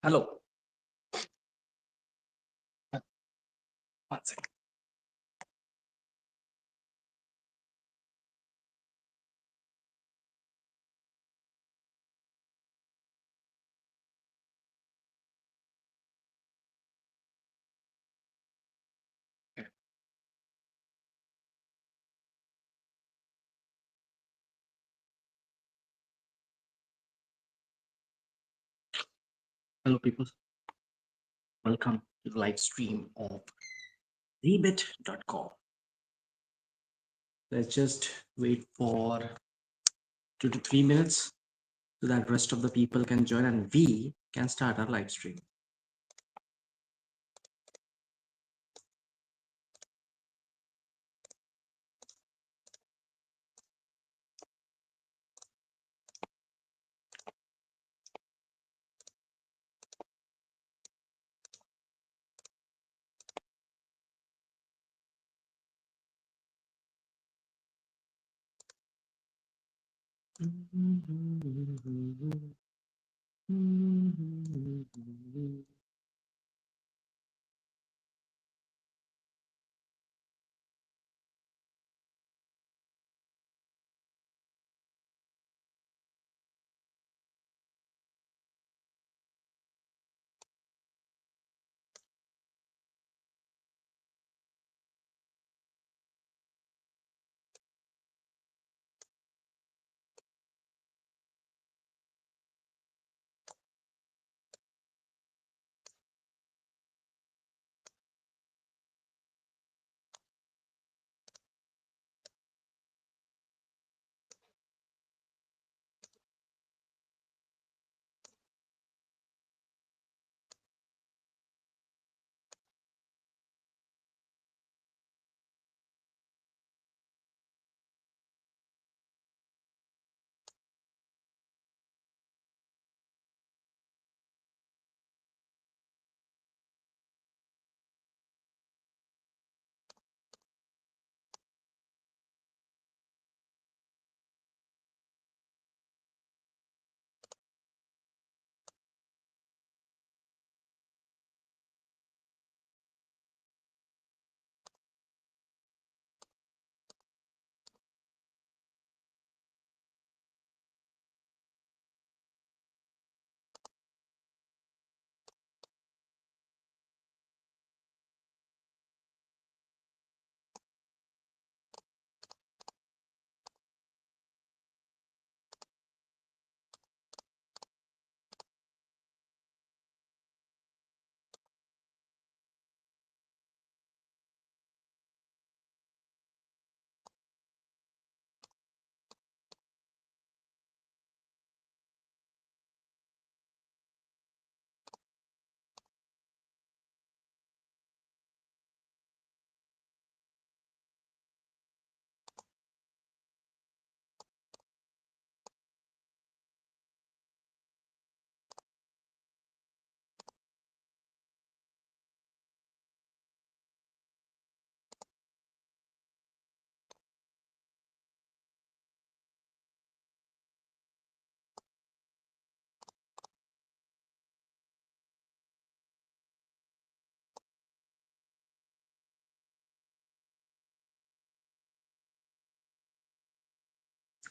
Hello. One second. Okay. Hello, people. Welcome to the live stream of rebit.com. Let's just wait for 2 to 3 minutes so that rest of the people can join and we can start our live stream.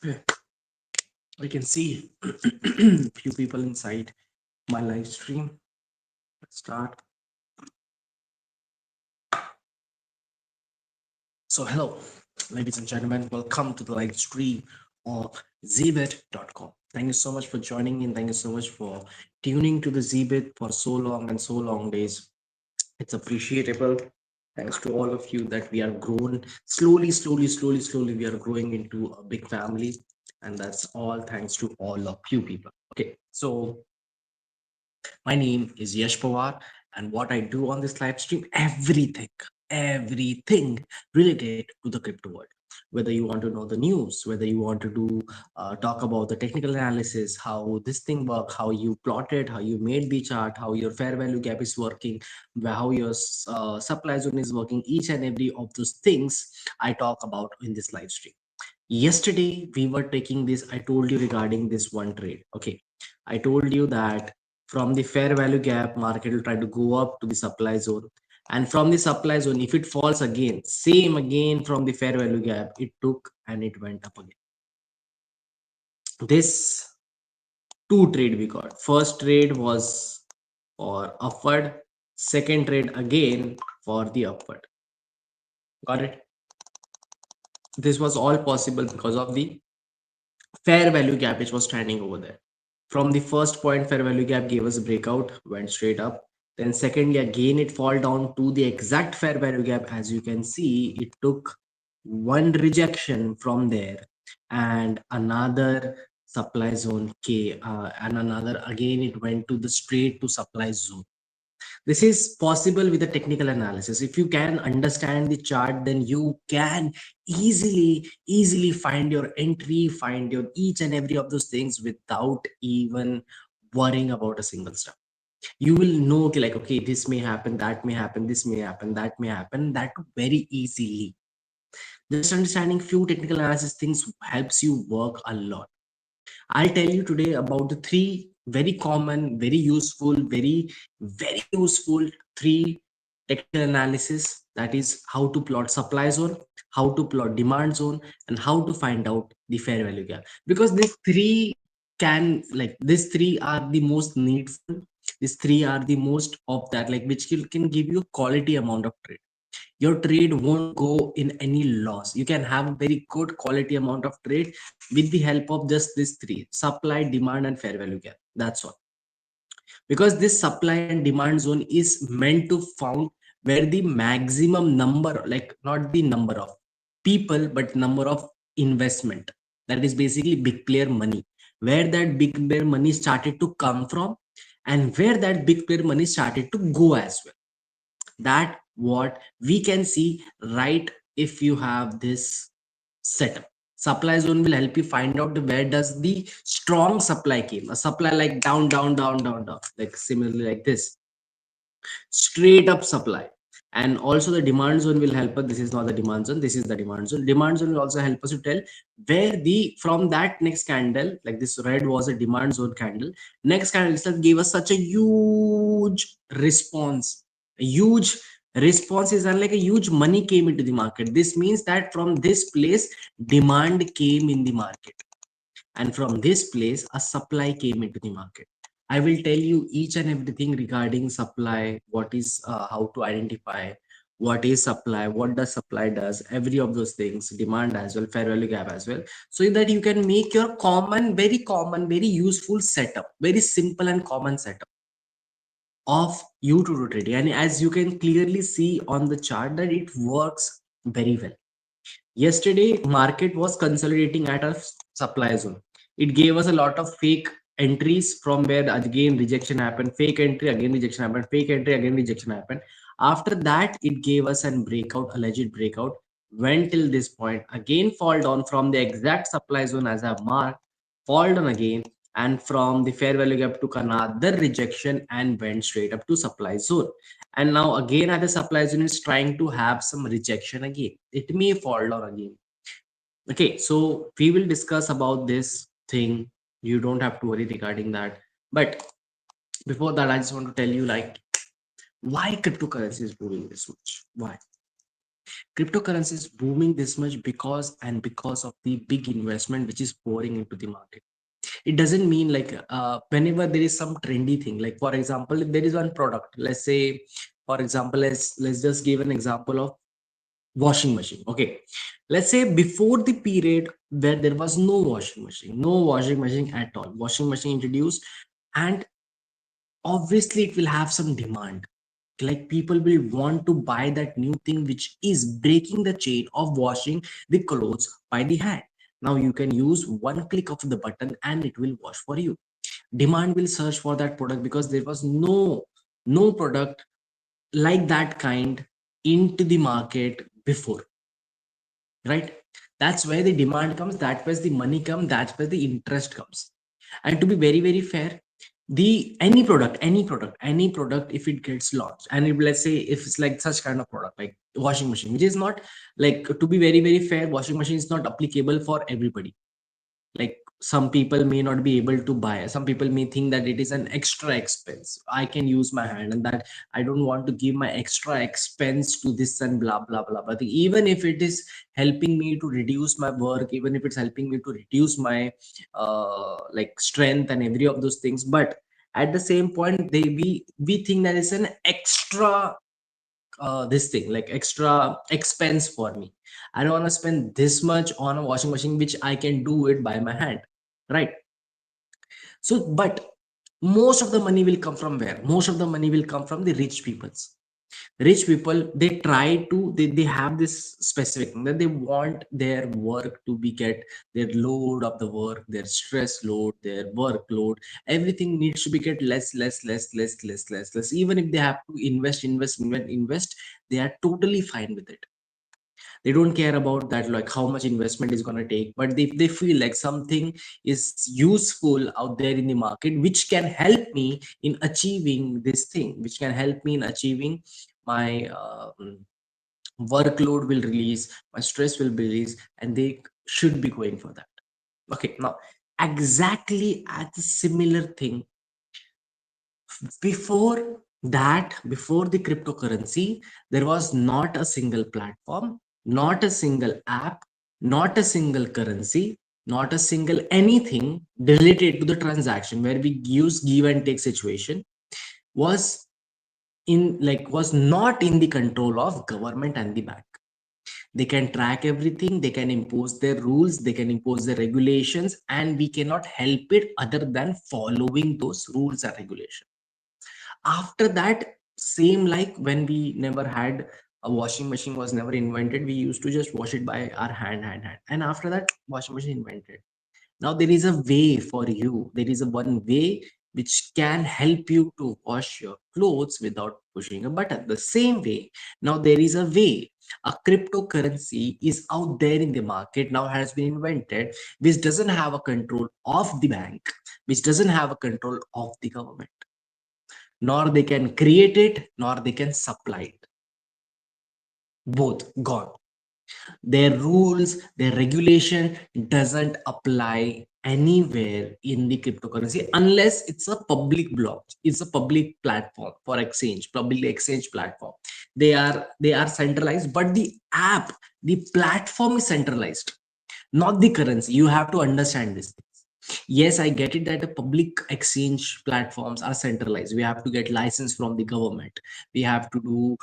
Okay. I can see few people inside my live stream. Let's start. So, hello, ladies and gentlemen. Welcome to the live stream of zbit.com. Thank you so much for joining in. Thank you so much for tuning to the zbit for so long and so long days. It's appreciable. Thanks to all of you that we are grown slowly. We are growing into a big family, and that's all thanks to all of you people. Okay, so my name is Yash Pawar, and what I do on this live stream, everything related to the crypto world. Whether you want to know the news, whether you want to do talk about the technical analysis, how this thing work, how you plotted, how you made the chart, how your fair value gap is working, how your supply zone is working, each and every of those things I talk about in this live stream. Yesterday we were taking this. I told you regarding this one trade. Okay, I told you that From the fair value gap, market will try to go up to the supply zone. And from the supply zone, if it falls again, same again from the fair value gap, it took and it went up again. This two trade we got. First trade was for upward, second trade again for the upward. Got it? This was all possible because of the fair value gap which was standing over there. From the first point, fair value gap gave us a breakout, went straight up. Then secondly, again it fall down to the exact fair value gap. As you can see, it took one rejection from there and another supply zone K, and another again it went to the straight to supply zone. This is possible with the technical analysis. If you can understand the chart, then you can easily find your entry, find your each and every of those things without even worrying about a single step. You will know, okay, like, okay, this may happen, that may happen, this may happen, that may happen, that very easily. Just understanding few technical analysis things helps you work a lot. I'll tell you today about the three very common, very useful, very useful three technical analysis. That is how to plot supply zone, how to plot demand zone, and how to find out the fair value gap. Because these three these three are the most needful. These three are the most of that, like which can give you quality amount of trade. Your trade won't go in any loss. You can have a very good quality amount of trade with the help of just these three: supply, demand, and fair value gap. That's all. Because this supply and demand zone is meant to found where the maximum number, like not the number of people but number of investment, that is basically big player money, where that big player money started to come from and where that big player money started to go as well. That what we can see, right? If you have this setup, supply zone will help you find out where does the strong supply came, a supply like down, like similarly like this, straight up supply. And also the demand zone will help us. This is not the demand zone, this is the demand zone. Demand zone will also help us to tell where the from that next candle, like this red was a demand zone candle, next candle itself gave us such a huge response. A huge response is like a huge money came into the market. This means that from this place demand came in the market, and from this place a supply came into the market. I will tell you each and everything regarding supply, what is how to identify what is supply, what does supply does, every of those things, demand as well, fair value gap as well, so that you can make your common, very useful setup, very simple and common setup of you to do trading. And as you can clearly see on the chart that it works very well. Yesterday, market was consolidating at a supply zone. It gave us a lot of fake entries from where again rejection happened, fake entry, again rejection happened, fake entry, again rejection happened. After that, it gave us an breakout, alleged breakout, went till this point, again fall down from the exact supply zone as I've marked, fall down again, and from the fair value gap took another rejection and went straight up to supply zone. And now again at the supply zone is trying to have some rejection again, it may fall down again. Okay, so we will discuss about this thing, you don't have to worry regarding that. But before that, I just want to tell you, like, why cryptocurrency is booming this much. Why cryptocurrency is booming this much? Because of the big investment which is pouring into the market. It doesn't mean like whenever there is some trendy thing, like for example, if there is one product, let's say, for example, let's just give an example of washing machine. Okay, let's say before the period where there was no washing machine at all, washing machine introduced, and obviously it will have some demand, like people will want to buy that new thing which is breaking the chain of washing the clothes by the hand. Now you can use one click of the button and it will wash for you. Demand will search for that product because there was no product like that kind into the market before, right? That's where the demand comes, that's where the money comes, that's where the interest comes. And to be very fair, the any product, if it gets launched, and if, let's say if it's like such kind of product like washing machine, which is not, like, to be very fair, washing machine is not applicable for everybody. Like some people may not be able to buy. Some people may think that it is an extra expense. I can use my hand, and that I don't want to give my extra expense to this and blah blah blah. But even if it is helping me to reduce my work, even if it's helping me to reduce my like strength and every of those things, but at the same point, we think that it's an extra this thing, like extra expense for me. I don't want to spend this much on a washing machine which I can do it by my hand, right? So but most of the money will come from where? Most of the money will come from the rich peoples. Rich people, they try to, they have this specific thing that they want their work to be get, their load of the work, their stress load, their workload, everything needs to be get less. Even if they have to invest, they are totally fine with it. They don't care about that, like how much investment is going to take, but they feel like something is useful out there in the market which can help me in achieving this thing, which can help me in achieving my workload will release, my stress will be released, and they should be going for that. Okay, now exactly at the similar thing, before that, before the cryptocurrency, there was not a single platform, not a single app, not a single currency, not a single anything related to the transaction where we use give and take situation was in, like, was not in the control of government and the bank. They can track everything, they can impose their rules, they can impose their regulations, and we cannot help it other than following those rules and regulations. After that, same like when we never had a washing machine, was never invented, we used to just wash it by our hand, and after that washing machine invented. Now there is a way for you, there is a one way which can help you to wash your clothes without pushing a button. The same way, now there is a way, a cryptocurrency is out there in the market now, has been invented, which doesn't have a control of the bank, which doesn't have a control of the government, nor they can create it, nor they can supply it. Both gone. Their rules, their regulation doesn't apply anywhere in the cryptocurrency unless it's a public block, it's a public platform for exchange, public exchange platform. They are centralized, but the app, the platform is centralized, not the currency. You have to understand this. Yes, I get it that the public exchange platforms are centralized. We have to get license from the government. We have to do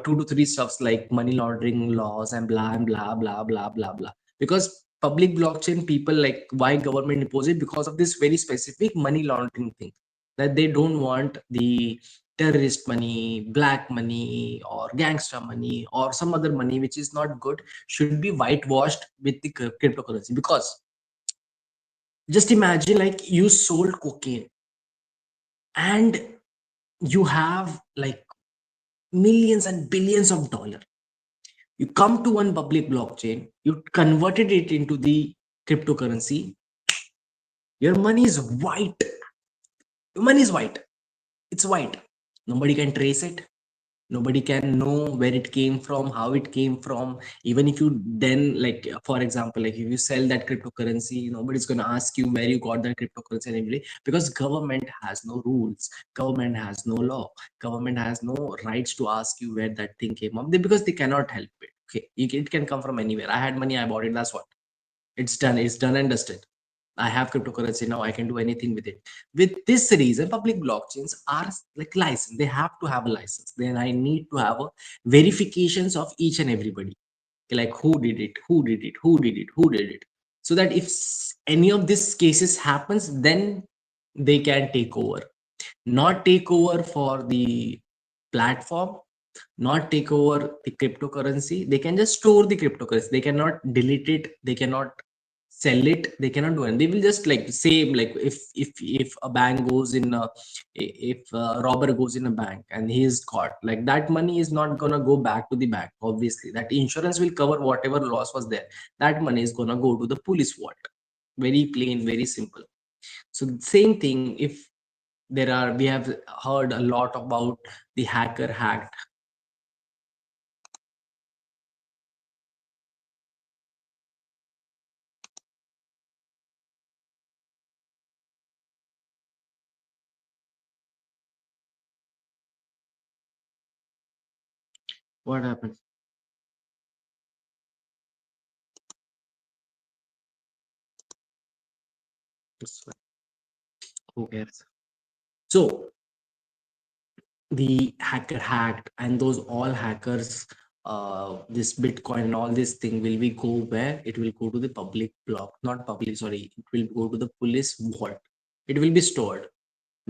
two to three stuffs like money laundering laws and blah blah blah blah blah. Because public blockchain people, like, why government impose it? Because of this very specific money laundering thing, that they don't want the terrorist money, black money, or gangster money, or some other money which is not good should be whitewashed with the cryptocurrency. Because just imagine, like, you sold cocaine and you have like millions and billions of dollars. You come to one public blockchain, you converted it into the cryptocurrency, your money is white. Your money is white. It's white. Nobody can trace it. Nobody can know where it came from, how it came from. Even if you then, like, for example, like if you sell that cryptocurrency, nobody's going to ask you where you got that cryptocurrency and everything, because government has no rules, government has no law, government has no rights to ask you where that thing came from. Because they cannot help it. Okay, it can come from anywhere. I had money, I bought it, that's what. It's done and dusted. I have cryptocurrency now, I can do anything with it. With this reason, public blockchains are like licensed. They have to have a license. Then I need to have a verifications of each and everybody. Like who did it, who did it, who did it, who did it. So that if any of these cases happens, then they can take over. Not take over for the platform, not take over the cryptocurrency. They can just store the cryptocurrency. They cannot delete it. They cannot sell it. They cannot do it. They will just, like, same like if a bank goes in a, if a robber goes in a bank and he is caught, like, that money is not gonna go back to the bank. Obviously, that insurance will cover whatever loss was there. That money is gonna go to the police vault. Very plain, very simple. So same thing, if there are, we have heard a lot about the hacker hacked. What happened? It's fine. Who cares? So the hacker hacked, and those all hackers, this Bitcoin and all this thing will be go where it will go to the public block, not public, sorry, it will go to the police vault. It will be stored,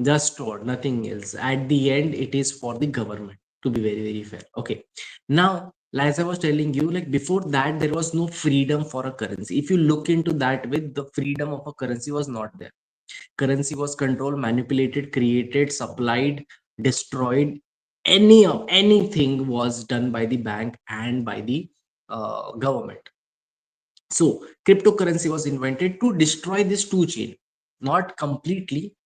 just stored, nothing else. At the end, it is for the government, to be very, very fair. Okay. Now, as I was telling you, like before that, there was no freedom for a currency. If you look into that with the freedom of a currency was not there. Currency was controlled, manipulated, created, supplied, destroyed. Any of anything was done by the bank and by the government. So cryptocurrency was invented to destroy this two chain, not completely.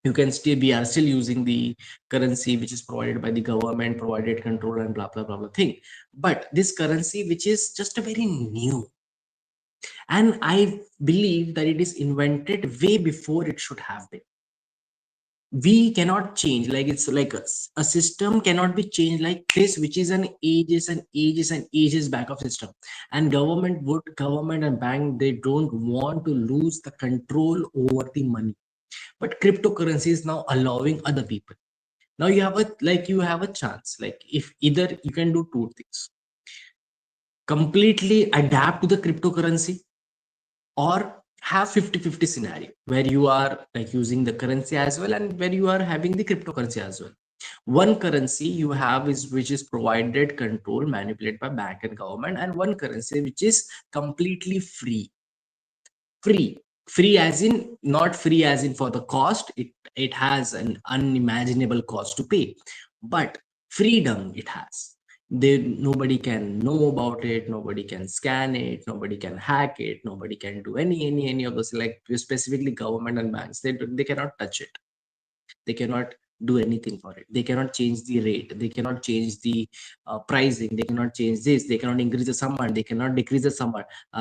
You can still, we are still using the currency which is provided by the government, provided control and blah blah blah blah thing. But this currency, which is just a very new, and I believe that it is invented way before it should have been. We cannot change, like it's like a system cannot be changed like this, which is an ages and ages and ages back of system. And government and bank, they don't want to lose the control over the money. But cryptocurrency is now allowing other people. Now you have a, like you have a chance, like if either you can do two things: completely adapt to the cryptocurrency, or have 50-50 scenario where you are like using the currency as well, and where you are having the cryptocurrency as well. One currency you have is which is provided, control, manipulated by bank and government, and one currency which is completely free. Free as in, not free as in for the cost, it has an unimaginable cost to pay, but freedom it has. They, nobody can know about it, nobody can scan it, nobody can hack it, nobody can do any of those, like specifically government and banks, they cannot touch it. They cannot do anything for it. They cannot change the rate, they cannot change the pricing, they cannot change this, they cannot increase the supply, they cannot decrease the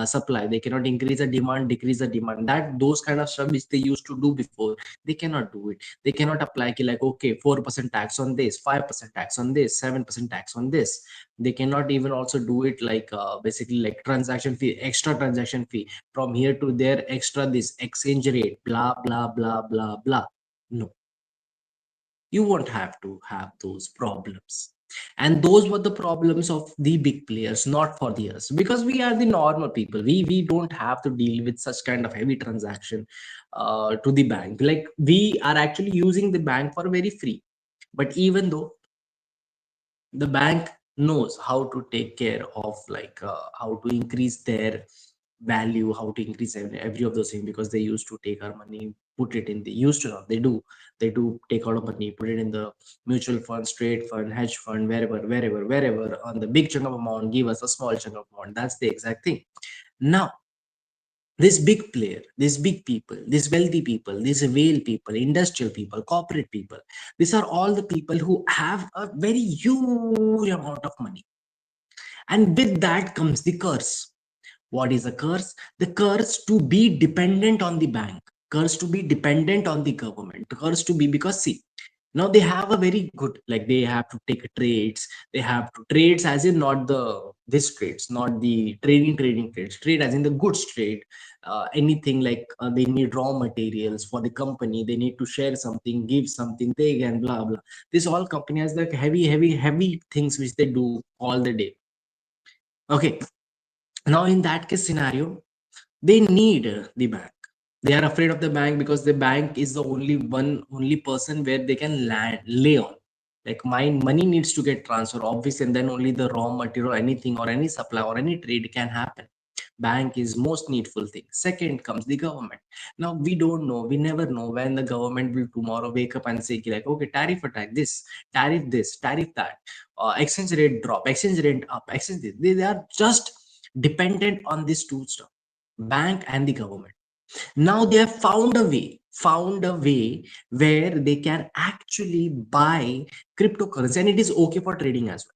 supply, they cannot increase the demand, decrease the demand. That those kind of stuff which they used to do before, they cannot do it. They cannot apply like, okay, 4% tax on this, 5% tax on this, 7% tax on this. They cannot even also do it like basically like transaction fee, extra transaction fee from here to there, extra this exchange rate, blah blah blah blah blah. No, you won't have to have those problems. And those were the problems of the big players, not for the us, because we are the normal people. We don't have to deal with such kind of heavy transaction to the bank. Like we are actually using the bank for very free. But even though the bank knows how to take care of like how to increase their value, how to increase every of those things, because they used to take our money, put it in the, used to not, they do take out of money, put it in the mutual fund, straight fund, hedge fund, wherever on the big chunk of amount, give us a small chunk of amount. That's the exact thing. Now this big player, these big people, these wealthy people, these whale people, industrial people, corporate people, these are all the people who have a very huge amount of money. And with that comes the curse. What is a curse? The curse to be dependent on the bank, curse to be dependent on the government, curse to be, because see, now they have a very good, like they have to take trades, they have to trades as in not the this trades, not the trading trades, trade as in the goods trade. Anything like they need raw materials for the company, they need to share something, give something, they can blah blah. This all company has like heavy things which they do all the day. Okay, now in that case scenario, they need the bank. They are afraid of the bank because the bank is the only person where they can lay on. Like my money needs to get transferred, obviously, and then only the raw material, anything or any supply or any trade can happen. Bank is most needful thing. Second comes the government. Now we don't know, we never know when the government will tomorrow wake up and say like, okay, tariff attack this, tariff that, exchange rate drop, exchange rate up, exchange this. They are just dependent on these two stuff, bank and the government. Now they have found a way where they can actually buy cryptocurrency, and it is okay for trading as well.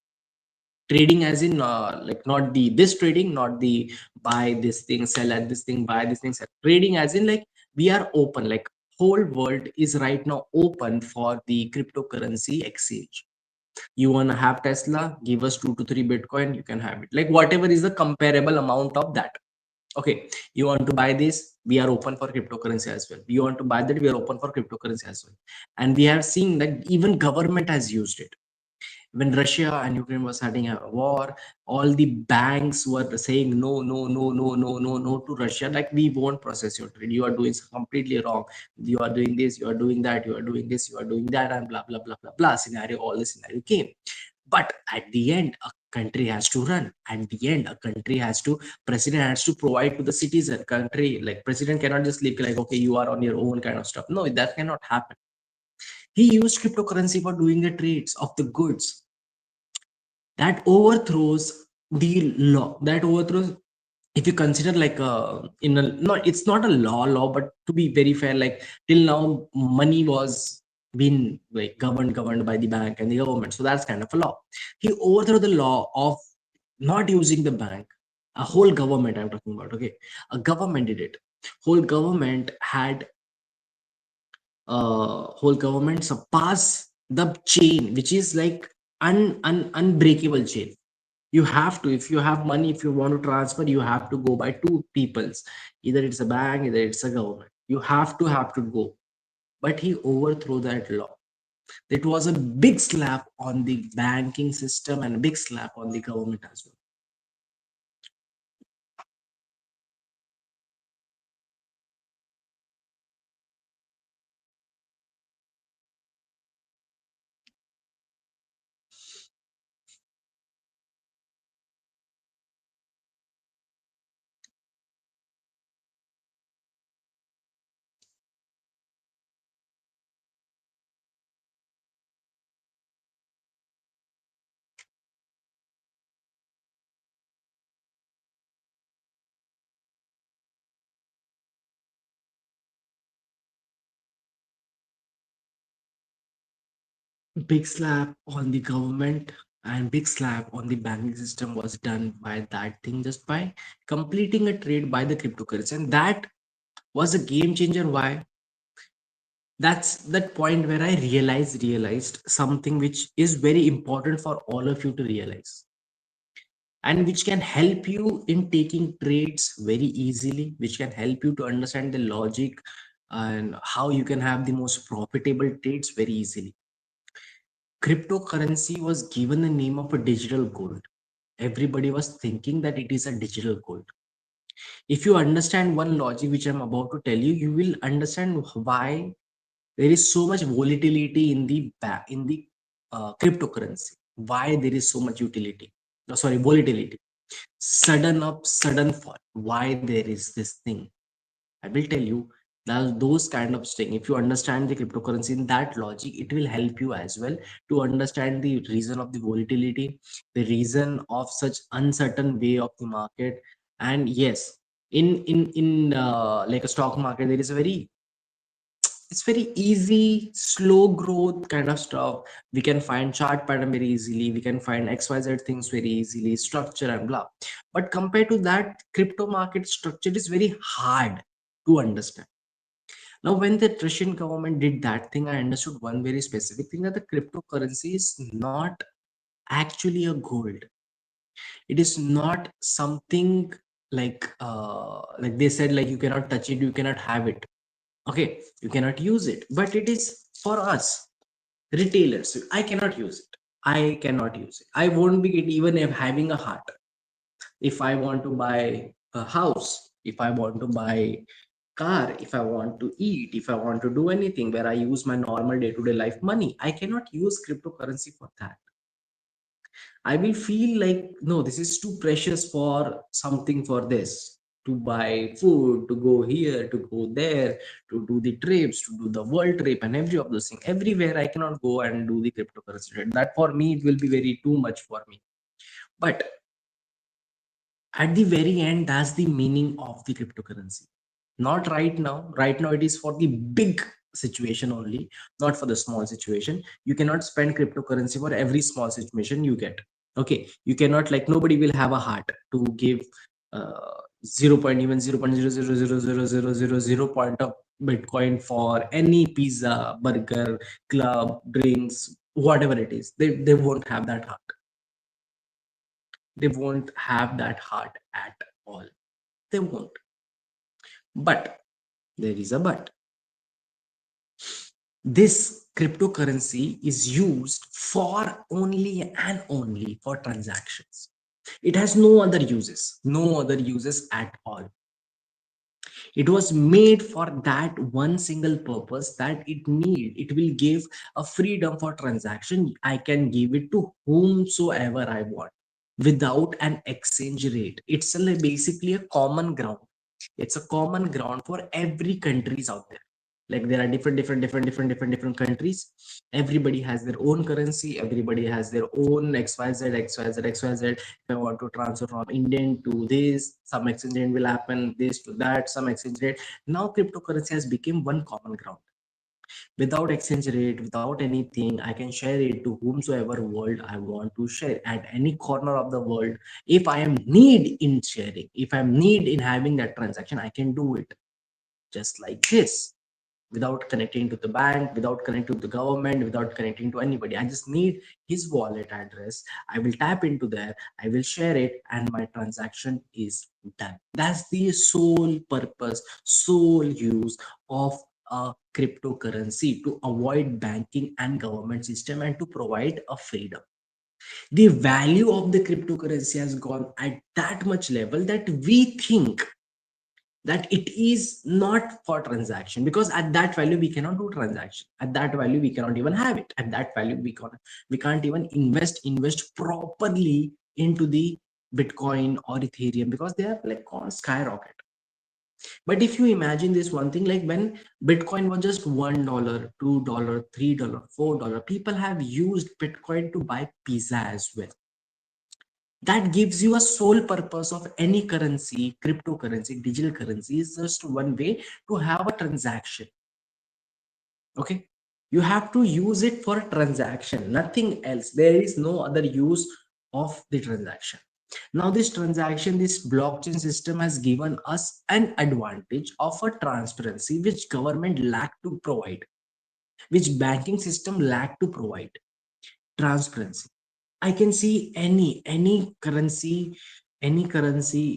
Trading as in like not the this trading, not the buy this thing, sell at this thing, buy this thing, sell. Trading as in like we are open, like whole world is right now open for the cryptocurrency exchange. You want to have Tesla, give us 2 to 3 Bitcoin, you can have it. Like whatever is the comparable amount of that. Okay, you want to buy this, we are open for cryptocurrency as well. You want to buy that, we are open for cryptocurrency as well. And we have seen that even government has used it. When Russia and Ukraine was having a war, all the banks were saying no, no, no, no, no, no, no to Russia. Like we won't process your trade. You are doing completely wrong. You are doing this. You are doing that. You are doing this. You are doing that, and blah blah blah blah blah. Scenario. All the scenario came. But at the end, a country has to run. At the end, a country has to, president has to provide to the citizen. Country, like president cannot just leave like, okay, you are on your own kind of stuff. No, that cannot happen. He used cryptocurrency for doing the trades of the goods. That overthrows the law. That overthrows, if you consider like in a, no, it's not a law, but to be very fair, like till now money was been like governed by the bank and the government, so that's kind of a law. He overthrew the law of not using the bank. A whole government I'm talking about, okay, a government did it. Whole government had whole government surpass the chain, which is like unbreakable chain. You have to, if you have money, if you want to transfer, you have to go by two peoples. Either it's a bank, either it's a government. You have to go. But he overthrew that law. It was a big slap on the banking system and a big slap on the government as well. Big slap on the government and big slap on the banking system was done by that thing, just by completing a trade by the cryptocurrency. And that was a game changer. Why? That's that point where I realized something which is very important for all of you to realize, and which can help you in taking trades very easily, which can help you to understand the logic and how you can have the most profitable trades very easily. Cryptocurrency was given the name of a digital gold. Everybody was thinking that it is a digital gold. If you understand one logic which I'm about to tell you, you will understand why there is so much volatility in the cryptocurrency. Why there is so much utility, no, sorry, volatility, sudden up, sudden fall. Why there is this thing? I will tell you. That those kind of thing, if you understand the cryptocurrency in that logic, it will help you as well to understand the reason of the volatility, the reason of such uncertain way of the market. And yes, in like a stock market, there is a very, it's very easy, slow growth kind of stuff. We can find chart pattern very easily. We can find XYZ things very easily, structure and blah. But compared to that, crypto market structure is very hard to understand. Now, when the Russian government did that thing, I understood one very specific thing, that the cryptocurrency is not actually a gold. It is not something like they said, like you cannot touch it, you cannot have it. Okay, you cannot use it, but it is for us retailers. I cannot use it. I cannot use it. I won't be even if having a heart. If I want to buy a house, if I want to buy car, if I want to eat, if I want to do anything where I use my normal day-to-day life money, I cannot use cryptocurrency for that. I will feel like, no, this is too precious for something for this, to buy food, to go here, to go there, to do the trips, to do the world trip, and every of those things. Everywhere I cannot go and do the cryptocurrency trade. That for me, it will be very too much for me. But at the very end, that's the meaning of the cryptocurrency. Not right now. Right now, it is for the big situation only, not for the small situation. You cannot spend cryptocurrency for every small situation you get. Okay, you cannot, like, nobody will have a heart to give 0 point even 0.0000000 point of Bitcoin for any pizza, burger, club, drinks, whatever it is, they won't have that heart. They won't have that heart at all. They won't. But there is a but. This cryptocurrency is used for only and only for transactions. It has no other uses, no other uses at all. It was made for that one single purpose, that it will give a freedom for transaction. I can give it to whomsoever I want without an exchange rate. It's basically a common ground. It's a common ground for every countries out there. Like there are different countries. Everybody has their own currency, everybody has their own xyz. If I want to transfer from Indian to this, some exchange rate will happen, this to that, some exchange rate. Now cryptocurrency has become one common ground. Without exchange rate, without anything, I can share it to whomsoever world I want to share at any corner of the world. If I am need in sharing, if I'm need in having that transaction, I can do it just like this, without connecting to the bank, without connecting to the government, without connecting to anybody. I just need his wallet address. I will tap into there, I will share it, and my transaction is done. That's the sole purpose, sole use of a cryptocurrency, to avoid banking and government system and to provide a freedom. The value of the cryptocurrency has gone at that much level that we think that it is not for transaction, because at that value we cannot do transaction, at that value we cannot even have it, at that value we can't even invest properly into the Bitcoin or Ethereum, because they are like on skyrocket. But if you imagine this one thing, like when Bitcoin was just $1, $2, $3, $4, people have used Bitcoin to buy pizza as well. That gives you a sole purpose of any currency. Cryptocurrency, digital currency is just one way to have a transaction. Okay, you have to use it for a transaction, nothing else. There is no other use of the transaction. Now this transaction, this blockchain system has given us an advantage of a transparency which government lack to provide, which banking system lack to provide. Transparency. I can see any currency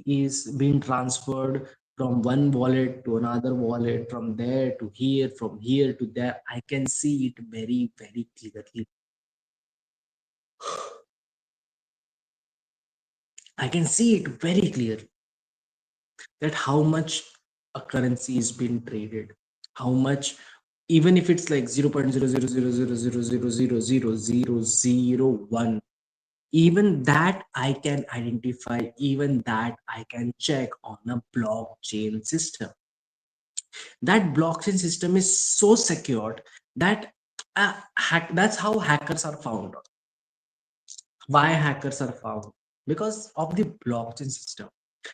is being transferred from one wallet to another wallet, from there to here, from here to there. I can see it very, very clearly. I can see it very clearly, that how much a currency is being traded, how much, even if it's like 0.00000000001, even that I can identify, even that I can check on a blockchain system. That blockchain system is so secured that that's how hackers are found. Why hackers are found? Because of the blockchain system.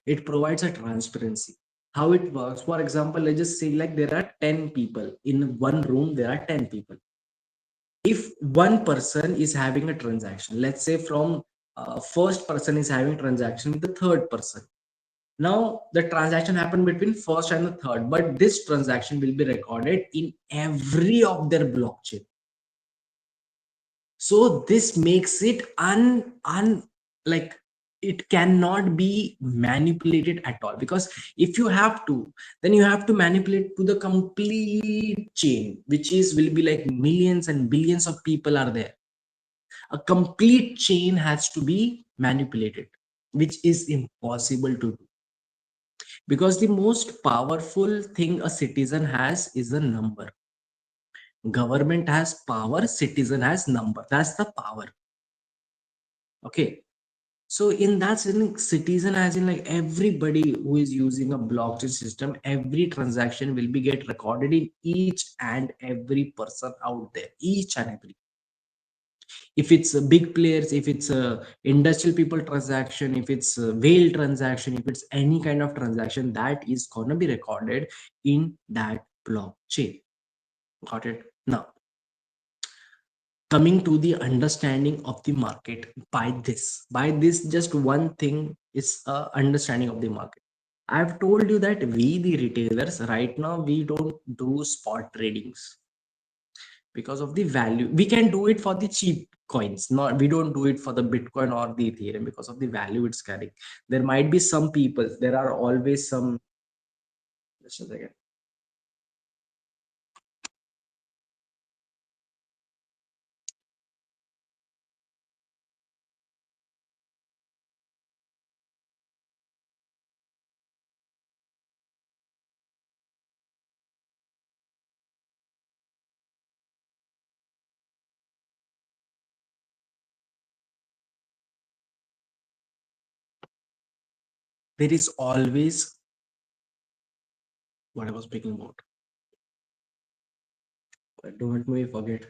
It provides a transparency. How it works, for example, let's just say like there are 10 people in one room, there are 10 people. If one person is having a transaction, let's say from first person is having transaction with the third person. Now the transaction happened between first and the third, but this transaction will be recorded in every of their blockchain. So this makes it un like, it cannot be manipulated at all, because if you have to, then you have to manipulate to the complete chain, which is will be like millions and billions of people are there. A complete chain has to be manipulated, which is impossible to do, because the most powerful thing a citizen has is a number. Government has power, citizen has number. That's the power. Okay, so in that sense, citizen as in like everybody who is using a blockchain system, every transaction will be get recorded in each and every person out there, each and every. If it's a big players, if it's a industrial people transaction, if it's a whale transaction, if it's any kind of transaction, that is gonna be recorded in that blockchain. Got it? Now coming to the understanding of the market, by this just one thing is understanding of the market. I've told you that we the retailers right now, we don't do spot tradings. because of the value. We can do it for the cheap coins, not we don't do it for the Bitcoin or the Ethereum because of the value it's carrying. There might be some people, there are always some, just a second. There is always what I was speaking about. Don't let me forget.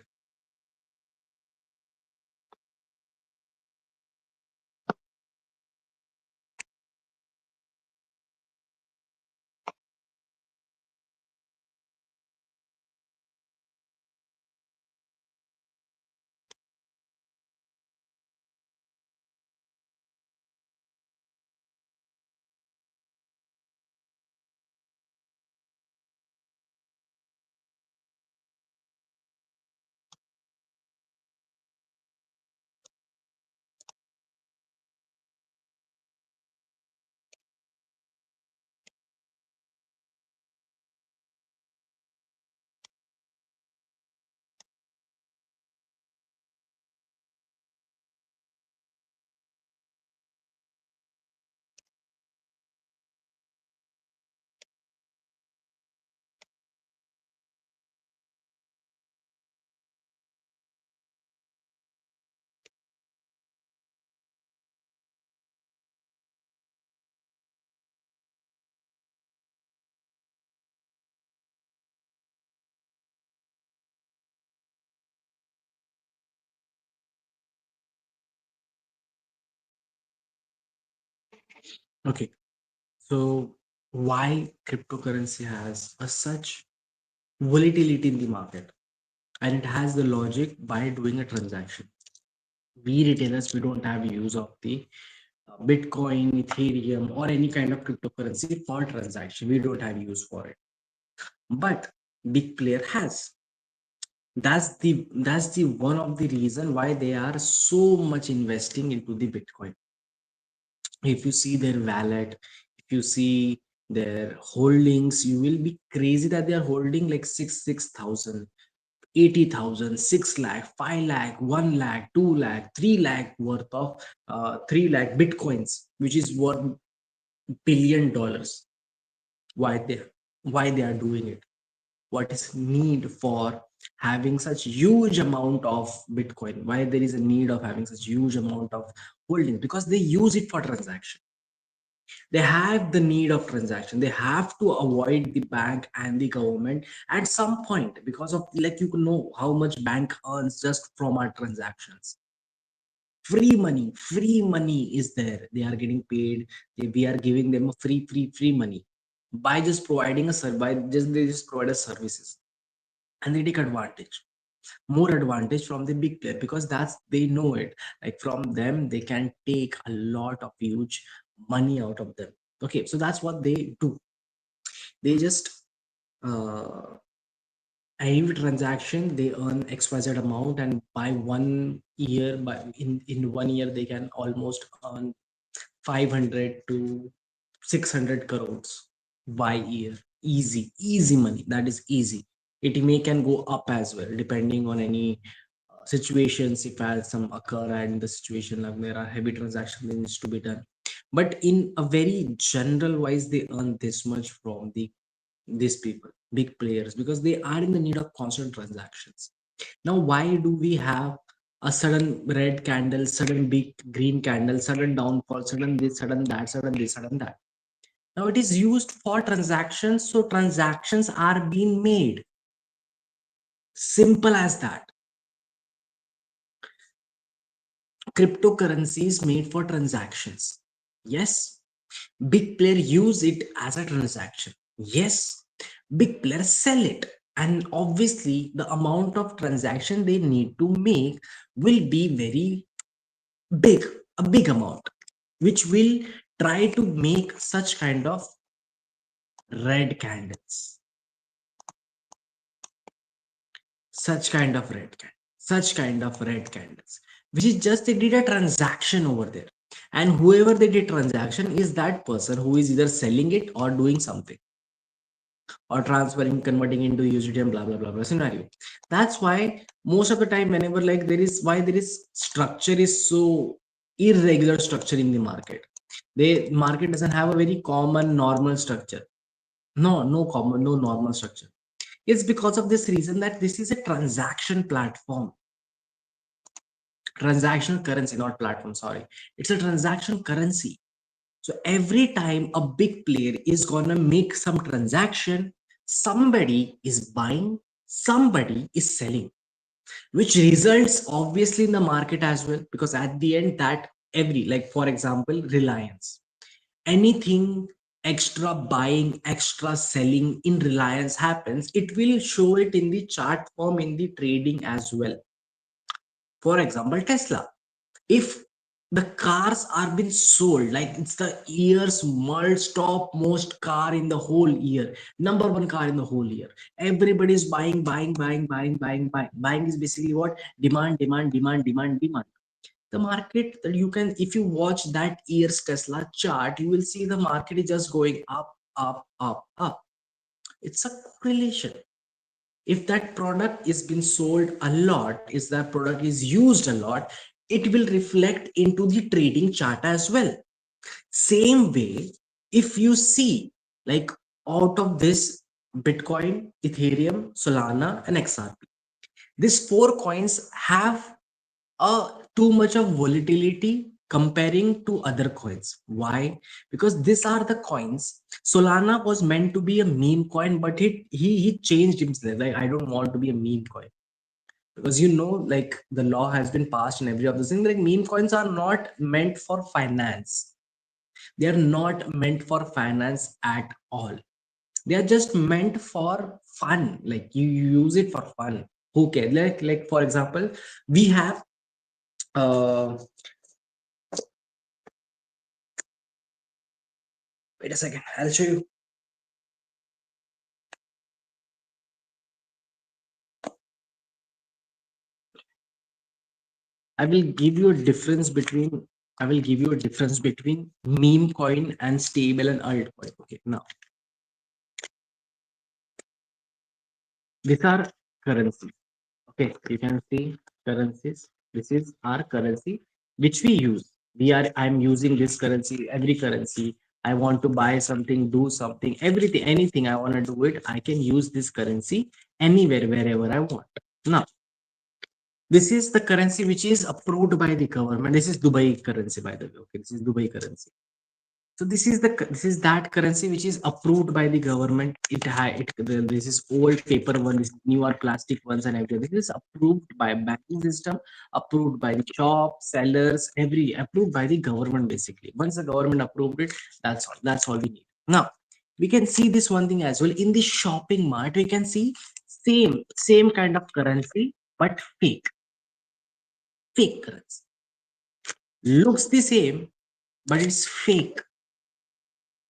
Okay, so why cryptocurrency has a such volatility in the market, and it has the logic by doing a transaction. We retailers, we don't have use of the Bitcoin, Ethereum, or any kind of cryptocurrency for transaction. We don't have use for it, but big player has. That's the one of the reason why they are so much investing into the Bitcoin. If you see their wallet, if you see their holdings, you will be crazy that they are holding like 6,000, 80,000, 6 lakh, 5 lakh, 1 lakh, 2 lakh, 3 lakh worth of 3 lakh bitcoins, which is worth $1 billion. Why they are doing it? What is need for having such huge amount of Bitcoin? Why there is a need of having such huge amount of holding? Because they use it for transaction. They have the need of transaction. They have to avoid the bank and the government at some point, because of, like, you know how much bank earns just from our transactions. Free money is there. They are getting paid. We are giving them a free money by just providing a service. By just they just provide us services, and they take advantage, more advantage from the big player, because that's, they know it. Like, from them they can take a lot of huge money out of them. Okay, so that's what they do. They just uh, every transaction they earn xyz amount, and by 1 year, by in 1 year they can almost earn 500 to 600 crores by year. Easy money, that is easy. It may can go up as well, depending on any situations. If as some occur and the situation, like there are heavy transactions that needs to be done, but in a very general wise, they earn this much from these people, big players, because they are in the need of constant transactions. Now, why do we have a sudden red candle, sudden big green candle, sudden downfall, sudden this, sudden that, sudden this, sudden that? Now it is used for transactions, so transactions are being made. Simple as that. Cryptocurrency is made for transactions. Yes, big player use it as a transaction. Yes, big players sell it, and obviously the amount of transaction they need to make will be very big, a big amount, which will try to make such kind of red candles. such kind of red candle, such kind of red candles, which is just they did a transaction over there. And whoever they did transaction is that person who is either selling it or doing something or transferring, converting into USDT and blah blah blah blah scenario. That's why most of the time, whenever like there is why there is structure is so irregular structure in the market. The market doesn't have a very common normal structure. No, no common, no normal structure. It's because of this reason that this is a transaction platform, transactional currency, not platform. Sorry, it's a transaction currency. So every time a big player is gonna make some transaction, somebody is buying, somebody is selling, which results obviously in the market as well. Because at the end, that every like for example, Reliance, anything extra buying, extra selling in Reliance happens, it will show it in the chart form in the trading as well. For example, Tesla. If the cars are being sold like it's the year's most top most car in the whole year, number one car in the whole year, everybody's buying is basically what? Demand. The market that you can, if you watch that year's Tesla chart, you will see the market is just going up. It's a correlation. If that product is being sold a lot, is that product is used a lot, it will reflect into the trading chart as well. Same way, if you see like out of this Bitcoin, Ethereum, Solana and XRP, these four coins have too much of volatility comparing to other coins. Why? Because these are the coins. Solana was meant to be a meme coin, but he changed himself. Like, I don't want to be a meme coin. Because like the law has been passed and every other thing. Like meme coins are not meant for finance. They are not meant for finance at all. They are just meant for fun. Like you use it for fun. Who cares? Like for example, we have uh wait a second, I'll show you. I will give you a difference between I will give you a difference between meme coin and stable and altcoin. Okay, now these are currencies. Okay, you can see currencies. This is our currency which we use. I'm using this currency, every currency. I want to buy something, do something, everything, anything I want to do it. I can use this currency anywhere, wherever I want. Now, this is the currency which is approved by the government. This is Dubai currency, by the way. Okay, this is Dubai currency. So this is that currency which is approved by the government. This is old paper one, this is newer plastic ones and everything. This is approved by banking system, approved by the shop sellers, every approved by the government basically. Once the government approved it, that's all. That's all we need. Now we can see this one thing as well in the shopping mart. We can see same kind of currency but fake currency. Looks the same, but it's fake.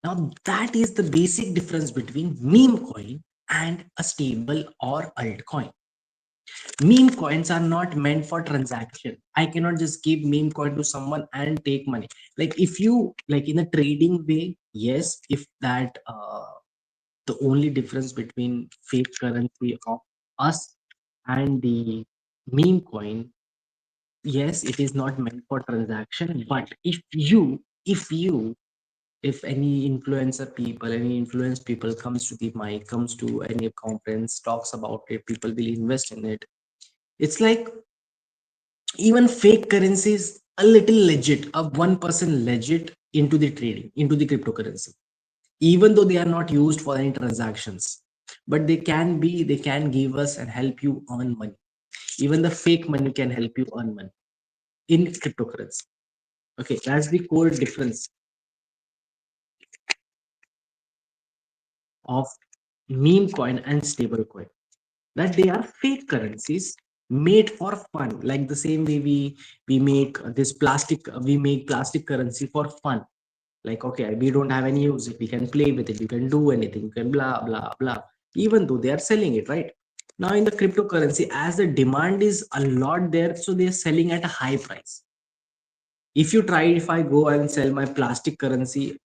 Now, that is the basic difference between meme coin and a stable or altcoin. Meme coins are not meant for transaction. I cannot just give meme coin to someone and take money. Like if you like in a trading way, yes, if that the only difference between fake currency of us and the meme coin, yes, it is not meant for transaction. But if any influencer people, any influenced people comes to the mic, comes to any conference, talks about it, people will invest in it. It's like even fake currencies a little legit, a 1% legit into the trading, into the cryptocurrency, even though they are not used for any transactions. But they can give us and help you earn money. Even the fake money can help you earn money in cryptocurrency. Okay, that's the core difference of meme coin and stable coin, that they are fake currencies made for fun. Like the same way we make this plastic, we make plastic currency for fun. Like, okay, we don't have any use, we can play with it, you can do anything, you can blah blah blah, even though they are selling it, right? Now in the cryptocurrency, as the demand is a lot there, so they're selling at a high price. If I go and sell my plastic currency,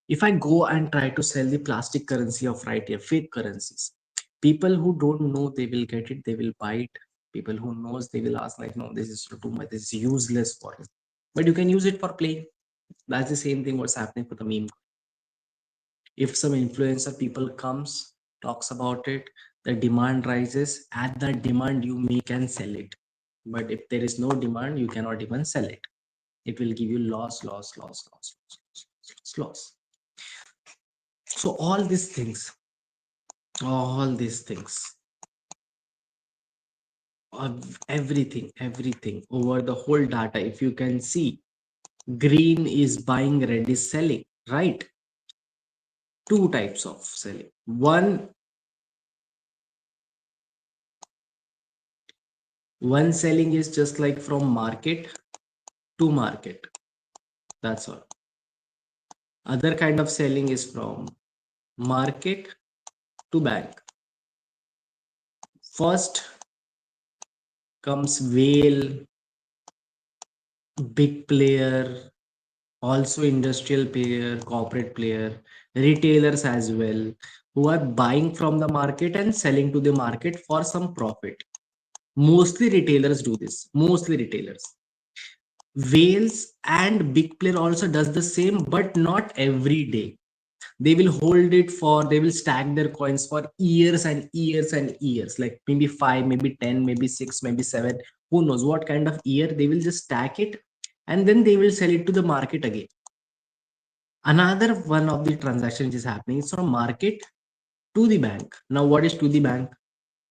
if I go and try to sell the plastic currency of right here, fake currencies, people who don't know, they will get it, they will buy it. People who knows, they will ask like, no, this is too much, this is useless for it. But you can use it for playing. That's the same thing what's happening for the meme. If some influencer people comes, talks about it, the demand rises. At that demand, you make and sell it. But if there is no demand, you cannot even sell it. It will give you loss. So all these things, everything over the whole data. If you can see, green is buying, red is selling, right? Two types of selling. One selling is just like from market to market. That's all. Other kind of selling is from market to bank. First comes whale, big player, also industrial player, corporate player, retailers as well, who are buying from the market and selling to the market for some profit. Mostly retailers do this. Mostly retailers. Whales and big player also does the same, but not every day. They will hold it for, they will stack their coins for years and years and years, like maybe 5, maybe 10, maybe 6, maybe 7, who knows what kind of year. They will just stack it and then they will sell it to the market again. Another one of the transaction which is happening is from market to the bank. Now what is to the bank?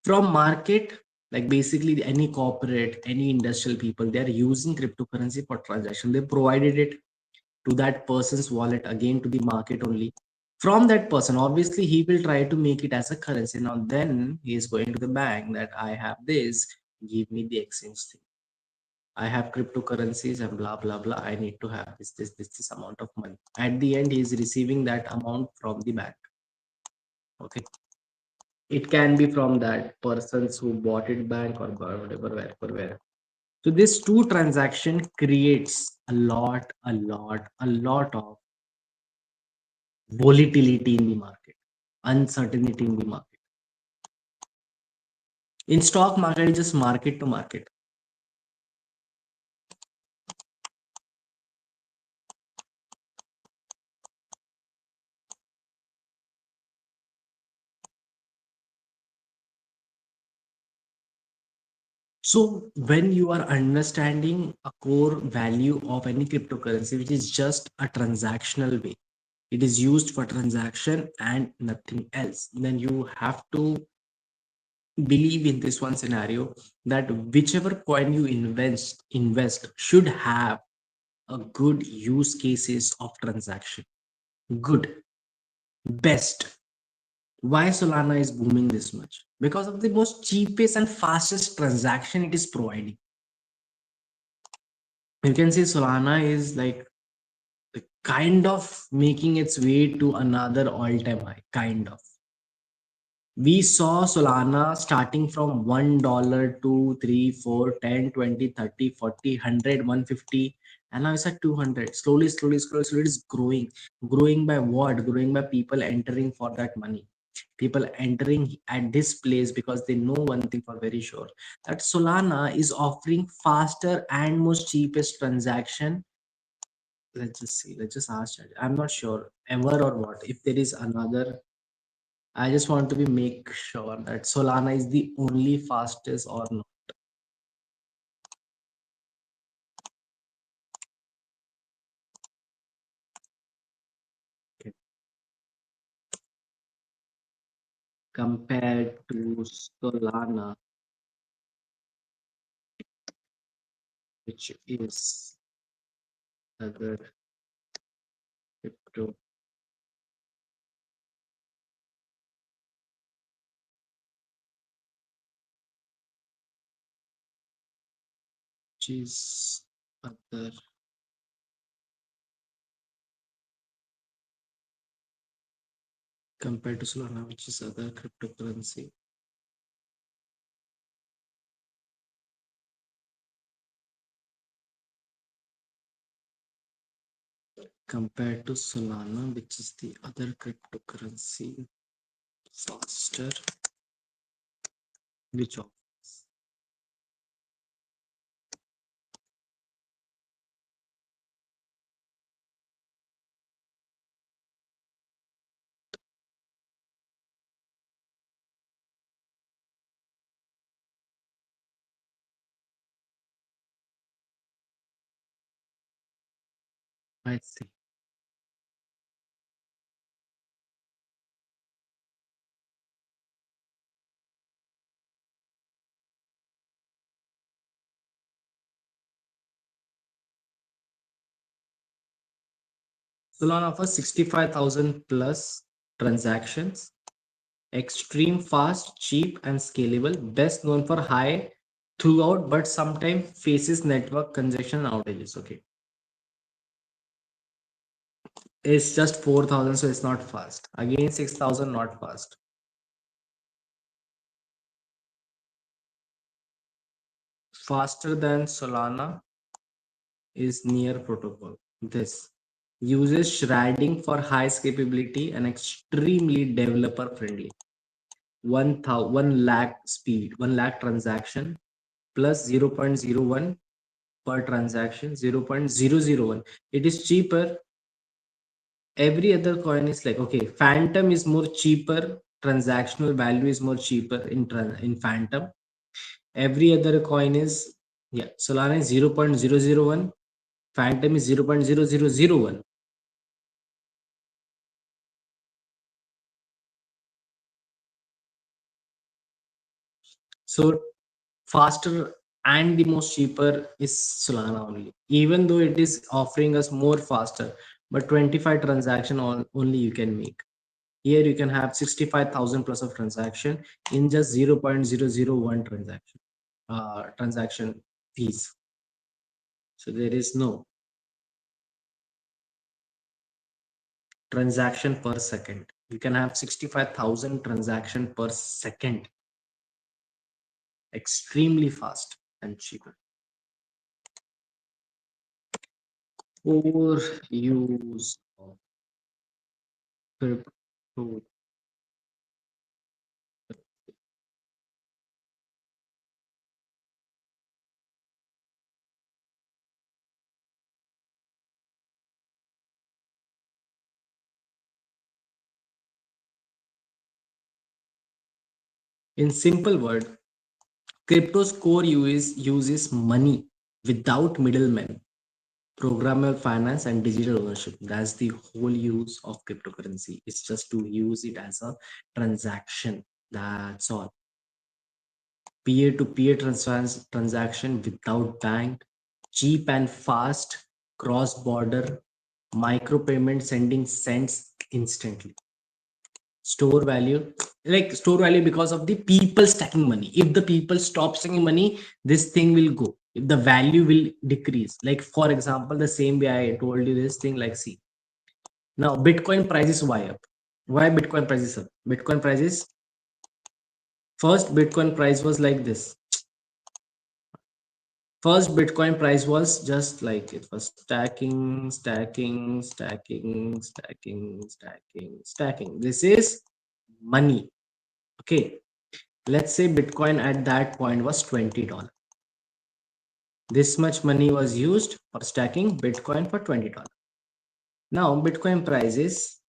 From market, like basically any corporate, any industrial people, they are using cryptocurrency for transaction. They provided it to that person's wallet, again to the market only. From that person, obviously he will try to make it as a currency. Now then he is going to the bank that I have this, give me the exchange thing. I have cryptocurrencies and blah blah blah. I need to have this amount of money. At the end, he is receiving that amount from the bank. Okay. It can be from that persons who bought it bank or whatever, where. So this two transaction creates a lot of volatility in the market, uncertainty in the market. In stock market, it's just market to market. So when you are understanding a core value of any cryptocurrency, which is just a transactional way, it is used for transaction and nothing else, then you have to believe in this one scenario that whichever coin you invest should have a good use cases of transaction. Good, best. Why Solana is booming this much? Because of the most cheapest and fastest transaction it is providing. You can see Solana is like kind of making its way to another all-time high, kind of. We saw Solana starting from $1, 2, 3, 4, 10, 20, 30, 40, 100, 150, and now it's at 200. Slowly, it's growing by what? Growing by people entering for that money. People entering at this place because they know one thing for very sure, that Solana is offering faster and most cheapest transaction. Let's just see. Let's just ask. I'm not sure ever or what. If there is another, I just want to be make sure that Solana is the only fastest or not. Okay. Compared to Solana, which is other crypto, which is other compared to Solana, which is other cryptocurrency. Compared to Solana, which is the other cryptocurrency, faster, which of? I see. Solana offers 65,000 plus transactions, extreme fast, cheap, and scalable, best known for high throughout, but sometimes faces network congestion outages. Okay. It's just 4,000, so it's not fast. Again, 6,000, not fast. Faster than Solana is Near protocol. This uses sharding for high scalability and extremely developer friendly. 1 lakh speed, 1 lakh transaction plus 0.01 per transaction, 0.001. It is cheaper. Every other coin is like, okay, Phantom is more cheaper. Transactional value is more cheaper in Phantom. Every other coin is, yeah, Solana is 0.001. Phantom is 0.0001. So faster and the most cheaper is Solana only, even though it is offering us more faster, but 25 transaction only you can make. Here you can have 65,000 plus of transaction in just 0.001 transaction fees. So there is no transaction per second. You can have 65,000 transaction per second, extremely fast and cheaper. For use of crypto in simple word, crypto's core uses money without middlemen, programmer finance, and digital ownership. That's the whole use of cryptocurrency. It's just to use it as a transaction. That's all. Peer-to-peer transaction without bank, cheap and fast, cross-border, micropayment sending cents instantly. Store value, like store value because of the people stacking money. If the people stop stacking money, this thing will go. If the value will decrease. Like for example, the same way I told you this thing, like see, now Bitcoin prices why up? Why Bitcoin prices up? Bitcoin prices, first Bitcoin price was like this. First Bitcoin price was just like it was stacking. This is money. Okay. Let's say Bitcoin at that point was $20. This much money was used for stacking Bitcoin for $20. Now Bitcoin prices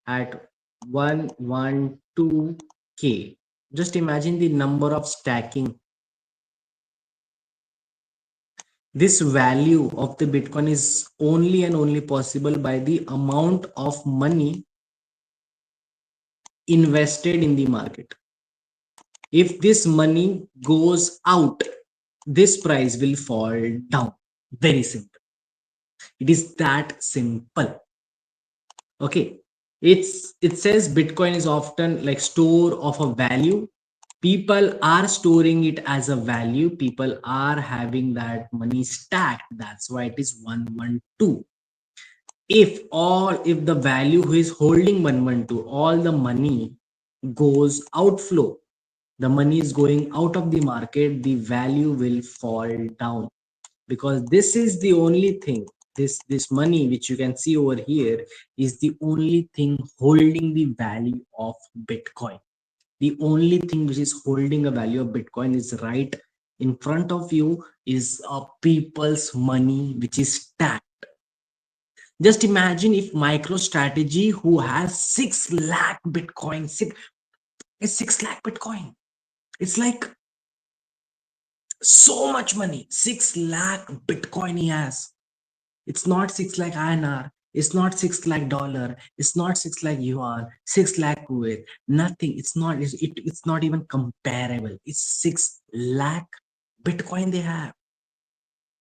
at 112K. Just imagine the number of stacking. This value of the Bitcoin is only and only possible by the amount of money invested in the market. If this money goes out, this price will fall down. Very simple. It is that simple. Okay. It says Bitcoin is often like store of a value. People are storing it as a value. People are having that money stacked. That's why it is 112. If the value who is holding 112, all the money goes outflow, the money is going out of the market, the value will fall down, because this is the only thing, this money which you can see over here is the only thing holding the value of Bitcoin. The only thing which is holding a value of Bitcoin is right in front of you, is a people's money which is stacked. Just imagine if MicroStrategy, who has 6 lakh Bitcoin, 6 lakh Bitcoin. It's like so much money. 6 lakh Bitcoin he has. It's not 6 lakh INR. It's not 6 lakh dollar. It's not 6 lakh yuan, 6 lakh Kuwait. Nothing. It's not even comparable. It's 6 lakh Bitcoin they have.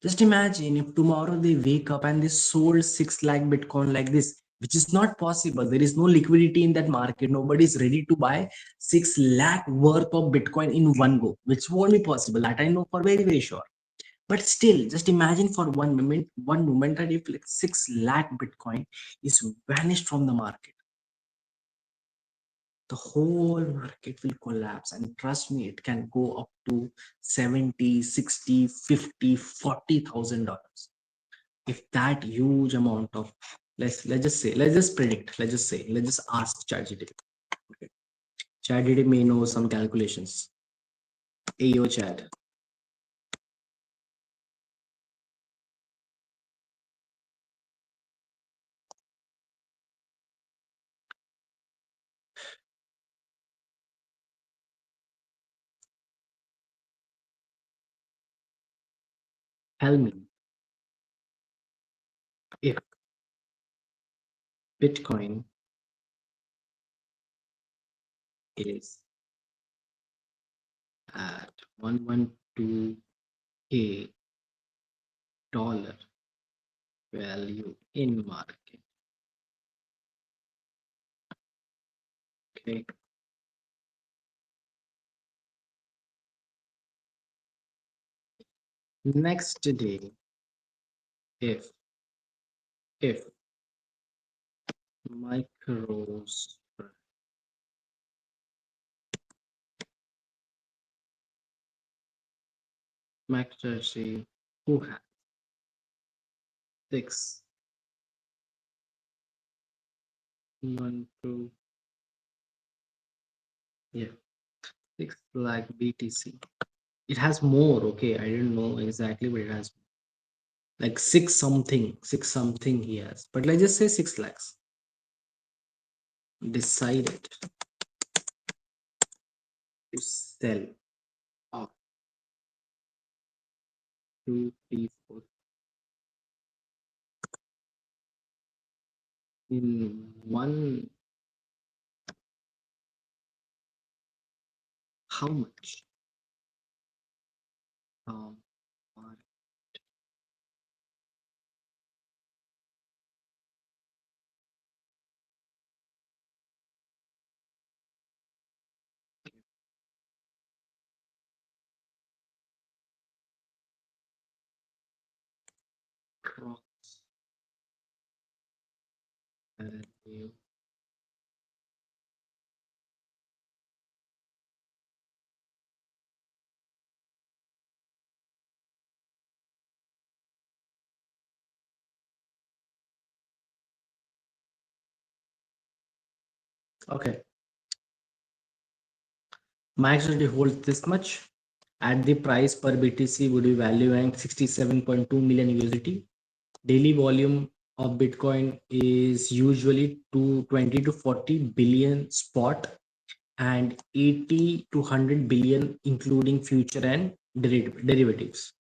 Just imagine if tomorrow they wake up and they sold 6 lakh Bitcoin like this, which is not possible. There is no liquidity in that market. Nobody is ready to buy 6 lakh worth of Bitcoin in one go, which won't be possible. That I know for very, very sure. But still, just imagine for one moment that if like 6 lakh Bitcoin is vanished from the market, the whole market will collapse. And trust me, it can go up to 70, 60, 50, $40,000. If that huge amount of, let's just say, let's just predict, let's just ask ChatGPT. Okay. ChatGPT may know some calculations. Ayo Chat, tell me if Bitcoin is at 112K dollar value in market. Okay. Next day, if if micros McChesney, who has 6 one two, yeah, 6 lakh BTC. It has more. Okay, I didn't know exactly, but it has like 6 something he has. But let's just say 6 lakhs. Decided to sell off 2 3 4 in one. How much? Um, cross value. Okay, max already holds this much. At the price per BTC would be valuing 67.2 million USDT. Daily volume of Bitcoin is usually to 20 to 40 billion spot, and 80 to 100 billion including future and derivatives.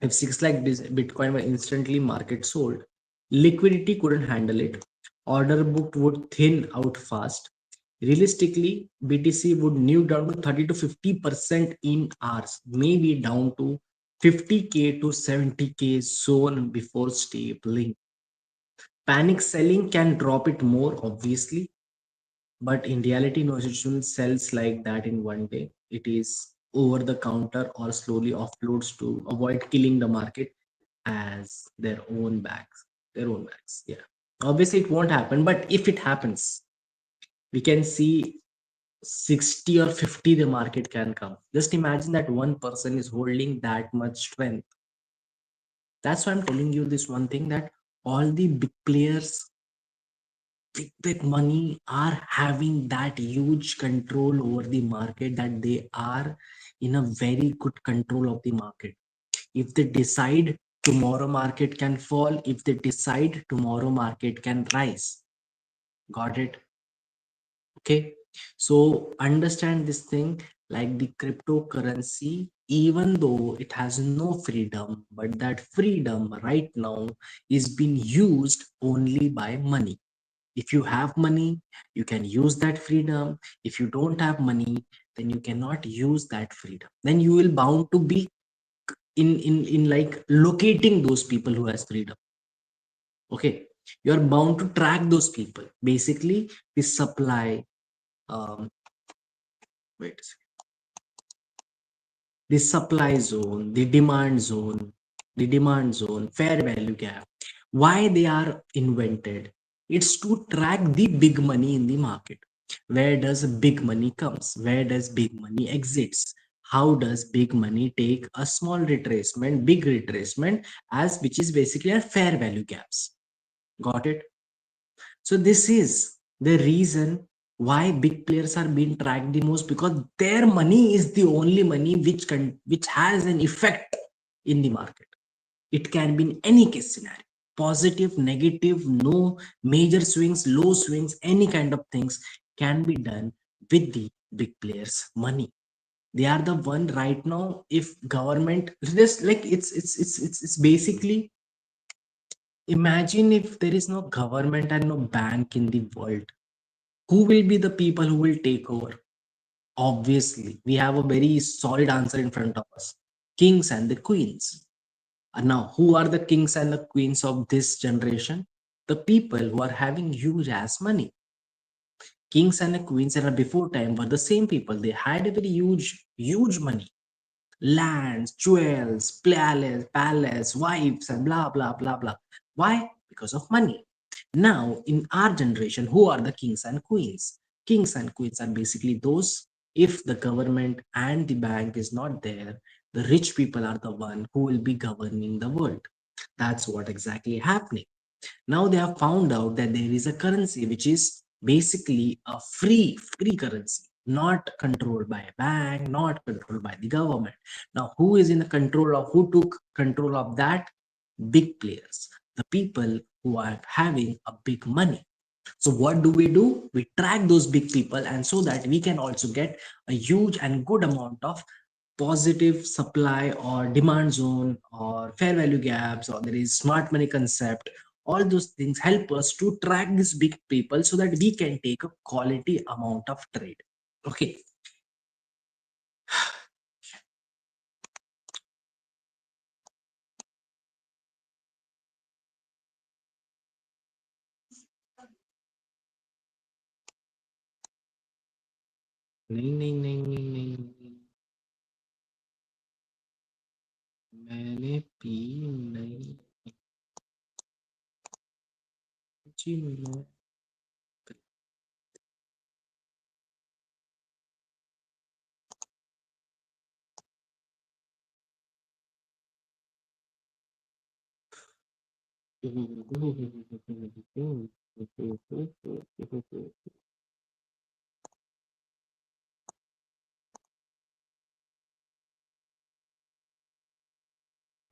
If 6 lakh Bitcoin were instantly market sold, liquidity couldn't handle it. Order book would thin out fast. Realistically, BTC would nuke down to 30 to 50% in hours, maybe down to 50K to 70K zone before stabilizing. Panic selling can drop it more, obviously, but in reality, no institution sells like that in one day. It is over the counter or slowly offloads to avoid killing the market as their own bags. their own bags. Yeah. Obviously, it won't happen, but if it happens, we can see 60 or 50 the market can come. Just imagine that one person is holding that much strength. That's why I'm telling you this one thing, that all the big players, big money, are having that huge control over the market, that they are in a very good control of the market. If they decide, tomorrow market can fall. If they decide, tomorrow market can rise. Got it? Okay. So understand this thing, like the cryptocurrency, even though it has no freedom, but that freedom right now is being used only by money. If you have money, you can use that freedom. If you don't have money, then you cannot use that freedom. Then you will bound to be in like locating those people who has freedom. Okay. You are bound to track those people. Basically, the supply, um, wait a second, the supply zone, the demand zone, fair value gap. Why they are invented? It's to track the big money in the market. Where does big money comes? Where does big money exits? How does big money take a small retracement, big retracement, as which is basically a fair value gaps? Got it? So this is the reason why big players are being tracked the most, because their money is the only money which has an effect in the market. It can be in any case scenario, positive, negative, no major swings, low swings, any kind of things can be done with the big players' money. They are the one right now. If government, just like it's basically, imagine if there is no government and no bank in the world, who will be the people who will take over? Obviously, we have a very solid answer in front of us: kings and the queens. And now, who are the kings and the queens of this generation? The people who are having huge ass money. Kings and the queens and before time were the same people. They had a very huge money, lands, jewels, palace, wives, and blah blah blah blah. Why? Because of money. Now, in our generation, who are the kings and queens? Kings and queens are basically those, if the government and the bank is not there, the rich people are the one who will be governing the world. That's what exactly happening. Now they have found out that there is a currency which is basically a free currency, not controlled by a bank, not controlled by the government. Now, who is in the control of, who took control of that? Big players, the people who are having a big money. So what do? We track those big people, and so that we can also get a huge and good amount of positive supply or demand zone or fair value gaps, or there is smart money concept. All those things help us to track these big people so that we can take a quality amount of trade. Okay. नहीं नहीं नहीं नहीं नहीं नहीं, मैंने P नहीं जी मैं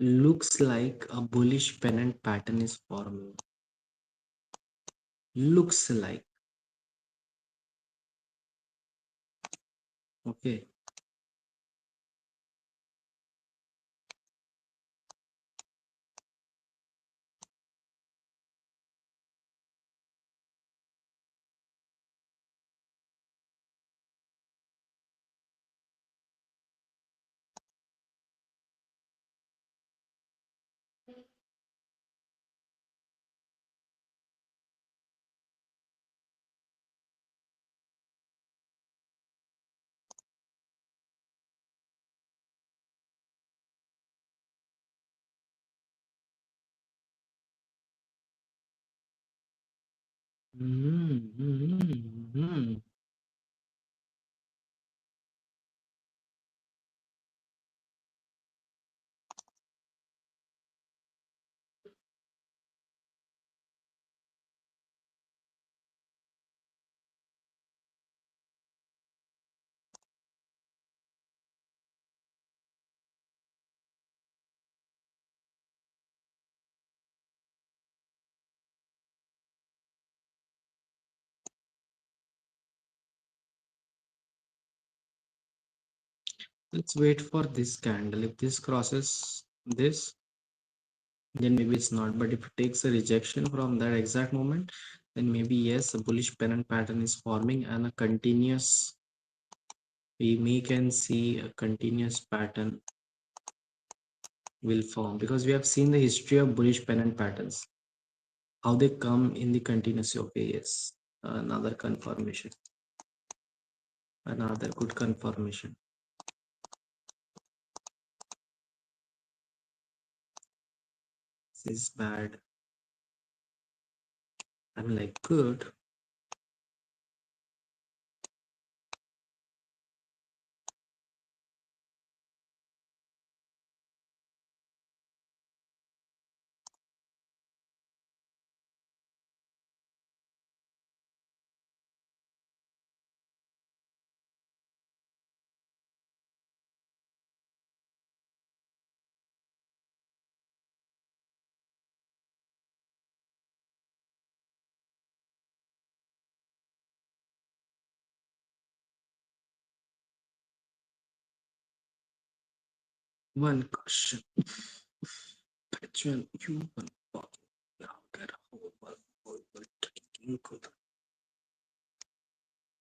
looks like a bullish pennant pattern is forming. Looks like. Okay. Mhm. Let's wait for this candle. If this crosses this, then maybe it's not. But if it takes a rejection from that exact moment, then maybe yes, a bullish pennant pattern is forming and a continuous, we may can see a continuous pattern will form, because we have seen the history of bullish pennant patterns, how they come in the continuous. Okay, yes, another confirmation, another good confirmation. This is bad. I'm like, good. One question. Perpetual human body. Now get a whole world taking good.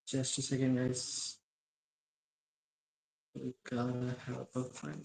Just a second, guys. We gotta have a fun.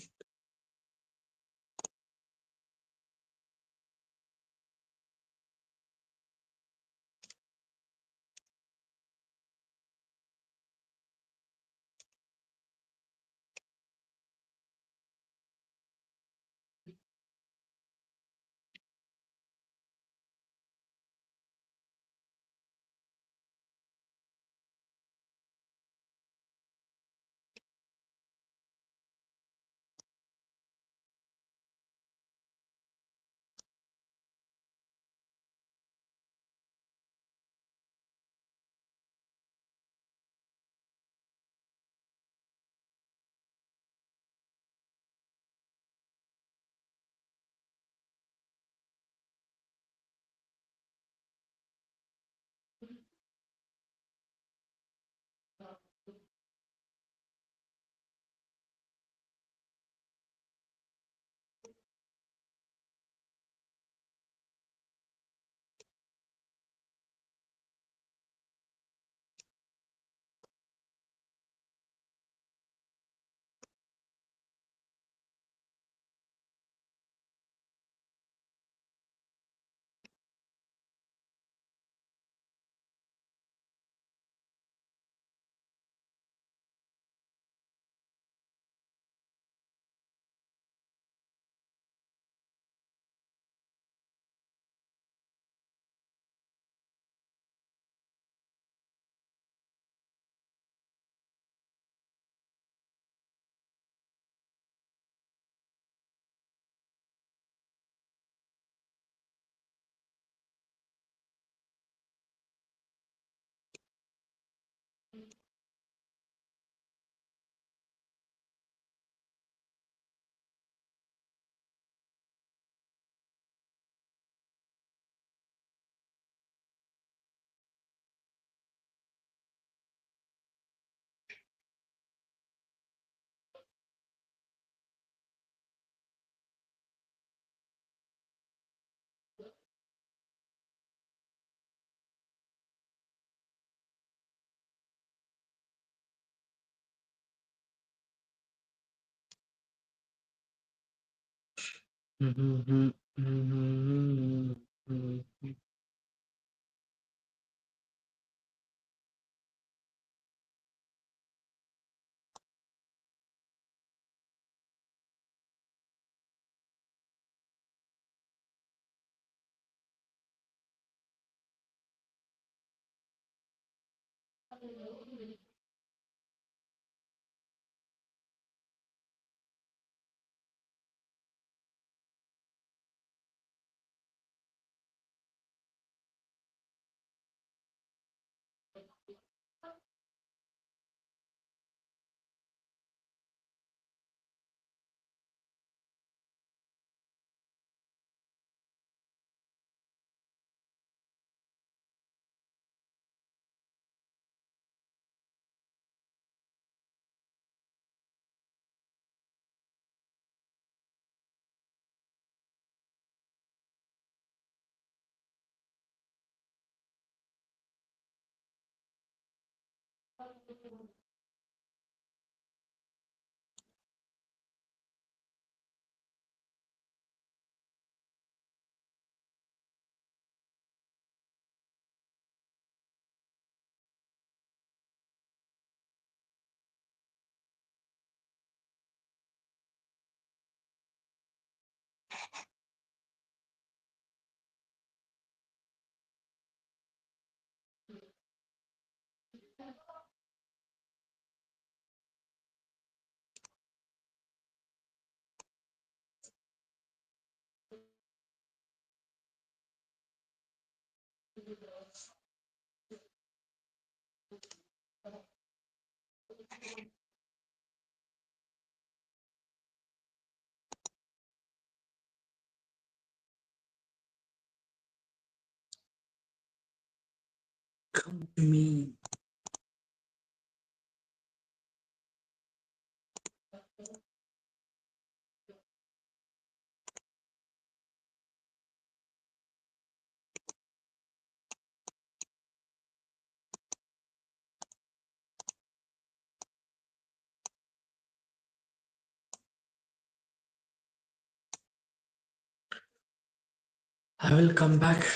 Come to me. I will come back.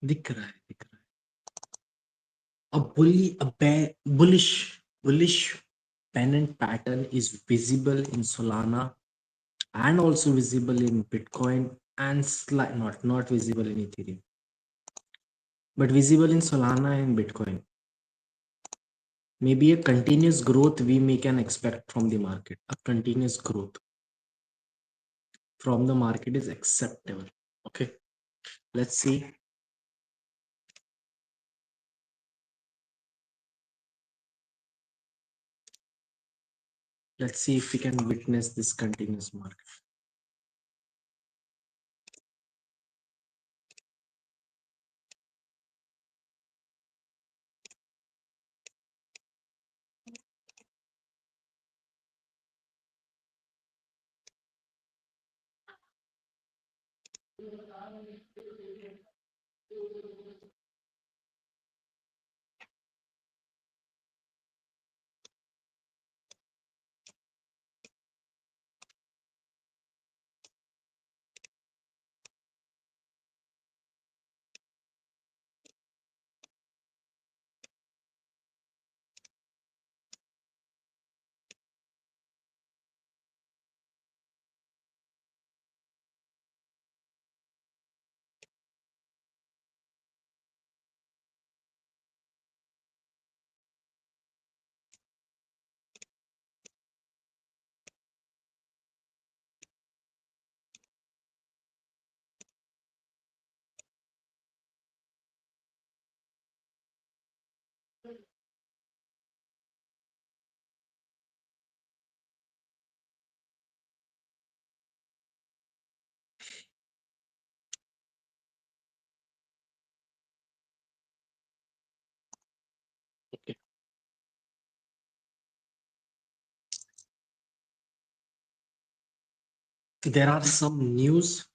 दिख रहा है, दिख रहा है. A bullish pennant pattern is visible in Solana and also visible in Bitcoin and not visible in Ethereum, but visible in Solana and Bitcoin. Maybe a continuous growth we may can expect from the market. A continuous growth from the market is acceptable. Okay, let's see. Let's see if we can witness this continuous market. Okay. There are some news.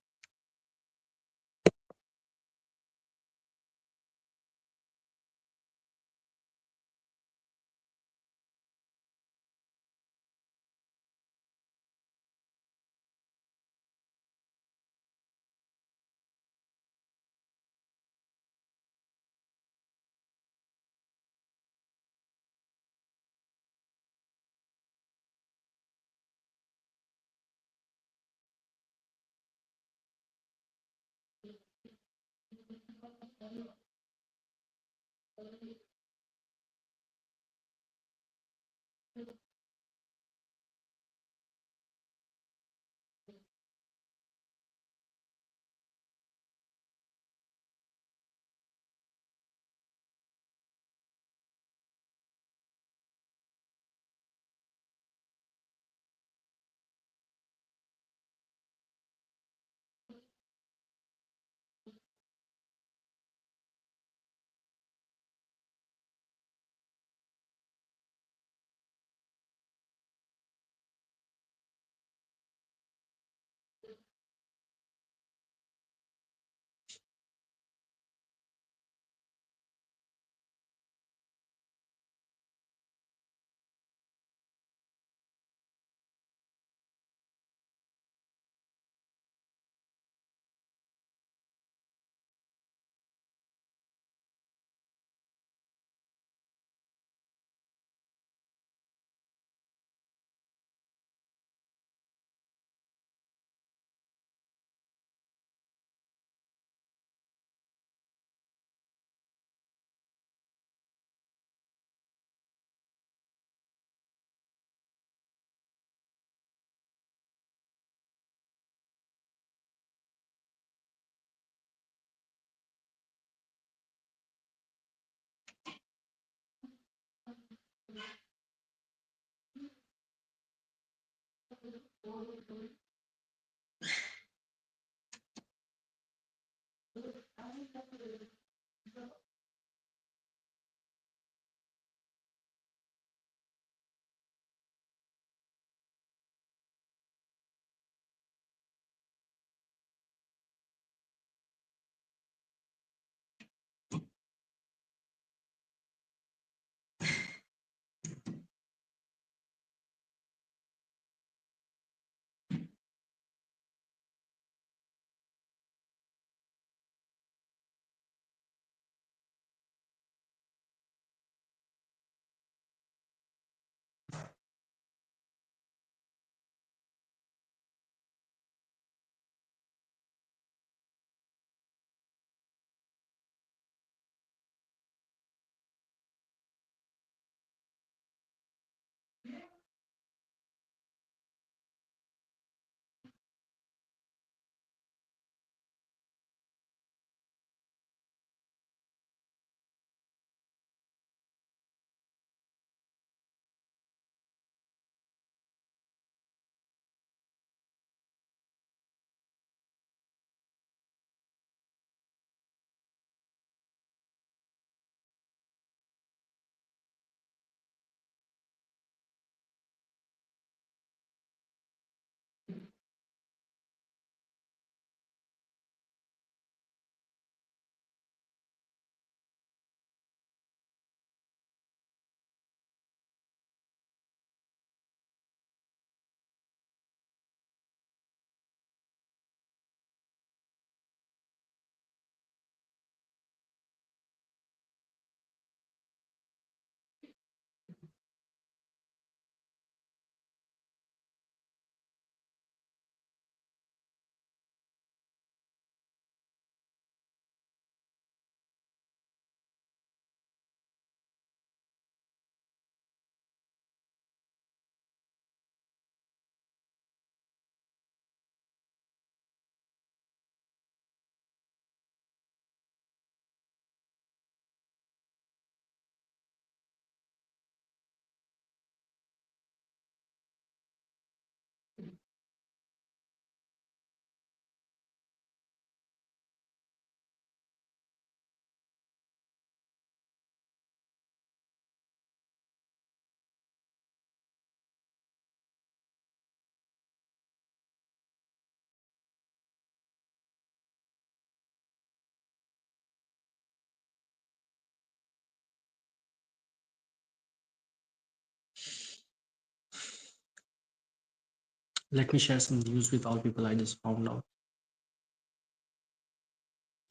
Let me share some news with all people I just found out.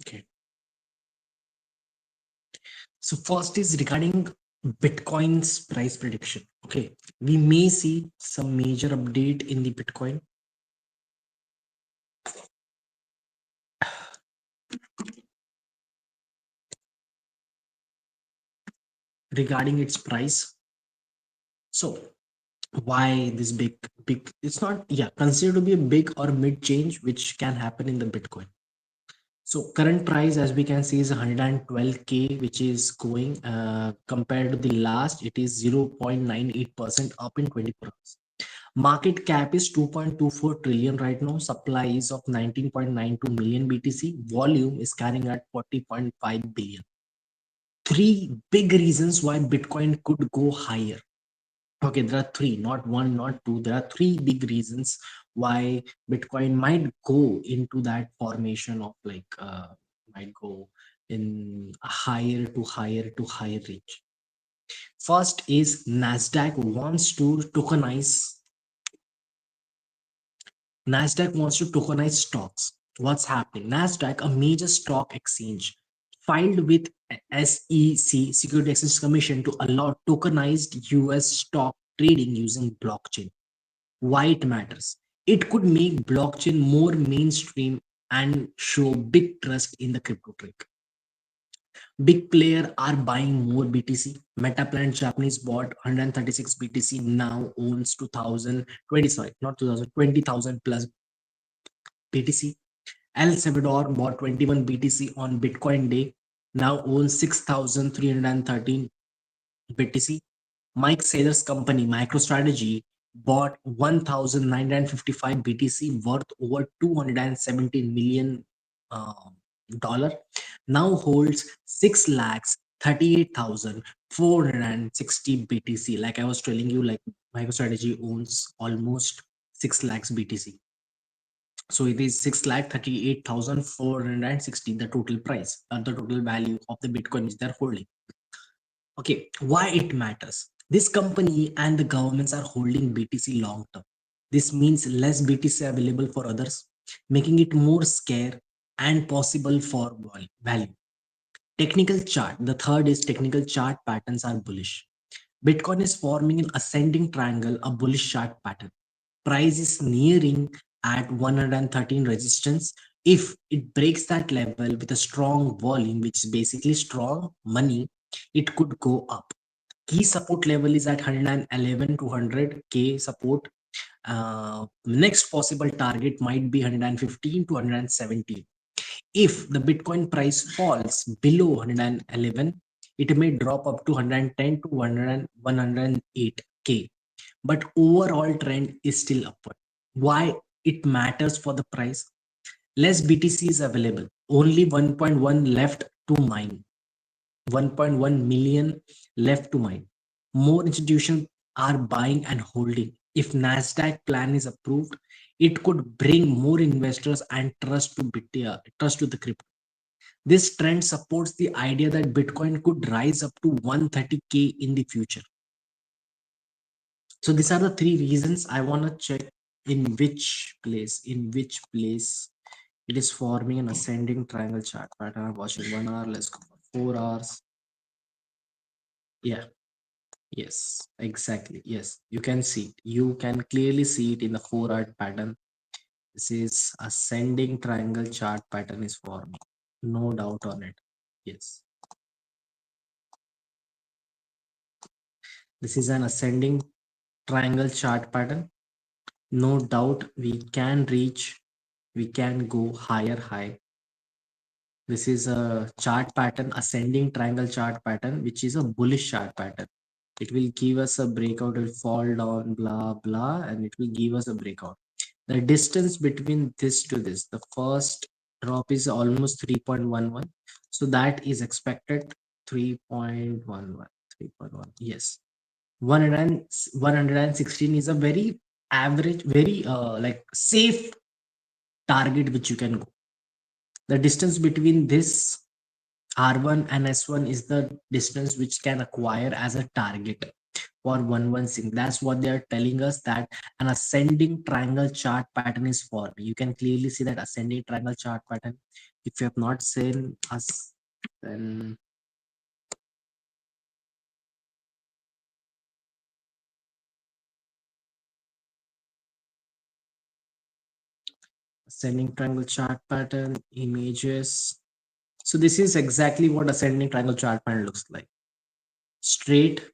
Okay. So first is regarding Bitcoin's price prediction. Okay. We may see some major update in the Bitcoin regarding its price. So why this big, it's not, yeah, considered to be a big or mid change which can happen in the Bitcoin. So current price, as we can see, is 112K, which is going compared to the last, it is 0.98% up in 24 hours. Market cap is 2.24 trillion right now. Supply is of 19.92 million BTC. Volume is carrying at 40.5 billion. Three big reasons why Bitcoin could go higher. Okay, there are three, not one, not two. There are three big reasons why Bitcoin might go into that formation of like might go in a higher range. First is Nasdaq wants to tokenize. Nasdaq wants to tokenize stocks. What's happening? Nasdaq, a major stock exchange, filed with SEC, Security Exchange Commission, to allow tokenized US stock trading using blockchain. Why it matters? It could make blockchain more mainstream and show big trust in the crypto trick. Big player are buying more BTC. Metaplan Japanese bought 136 BTC, now owns 2020, sorry, not 2000, 20,000 plus BTC. El Salvador bought 21 BTC on Bitcoin day, now owns 6,313 BTC. Mike Saylor's company, MicroStrategy, bought 1,955 BTC worth over 217 million dollar. Now holds 6 lakhs 38,460 BTC. Like I was telling you, like MicroStrategy owns almost 6 lakhs BTC. So it is 6,38,460, the total price, the total value of the Bitcoin which they're holding. Okay, why it matters? This company and the governments are holding BTC long term. This means less BTC available for others, making it more scarce and possible for value. Technical chart. The third is technical chart patterns are bullish. Bitcoin is forming an ascending triangle, a bullish chart pattern. Price is nearing at 113 resistance. If it breaks that level with a strong volume, which is basically strong money, it could go up. Key support level is at 111 to 100K support. Next possible target might be 115 to 117. If the Bitcoin price falls below 111, it may drop up to 110 to 108K. But overall trend is still upward. Why it matters for the price? Less BTC is available. Only 1.1 left to mine. 1.1 million left to mine. More institutions are buying and holding. If Nasdaq plan is approved, it could bring more investors and trust to the crypto. This trend supports the idea that Bitcoin could rise up to 130K in the future. So these are the three reasons. I want to check in which place it is forming an ascending triangle chart pattern. I'm watching 1 hour. Let's go for 4 hours. Yeah. Yes, exactly. Yes, you can see it. You can clearly see it in the 4 hour pattern. This is ascending triangle chart pattern is forming. No doubt on it. Yes. This is an ascending triangle chart pattern. No doubt we can go high. This is a chart pattern, ascending triangle chart pattern, which is a bullish chart pattern. It will give us a breakout, it will fall down, blah, blah, and it will give us a breakout. The distance between this to this, the first drop is almost 3.11. So that is expected 3.11, 3.1. Yes. 116 is a very average, very like safe target which you can go. The distance between this R1 and S1 is the distance which can acquire as a target. for 116. That's what they are telling us, that an ascending triangle chart pattern is forming. You can clearly see that ascending triangle chart pattern. If you have not seen us, then ascending triangle chart pattern images. So this is exactly what ascending triangle chart pattern looks like. Straight,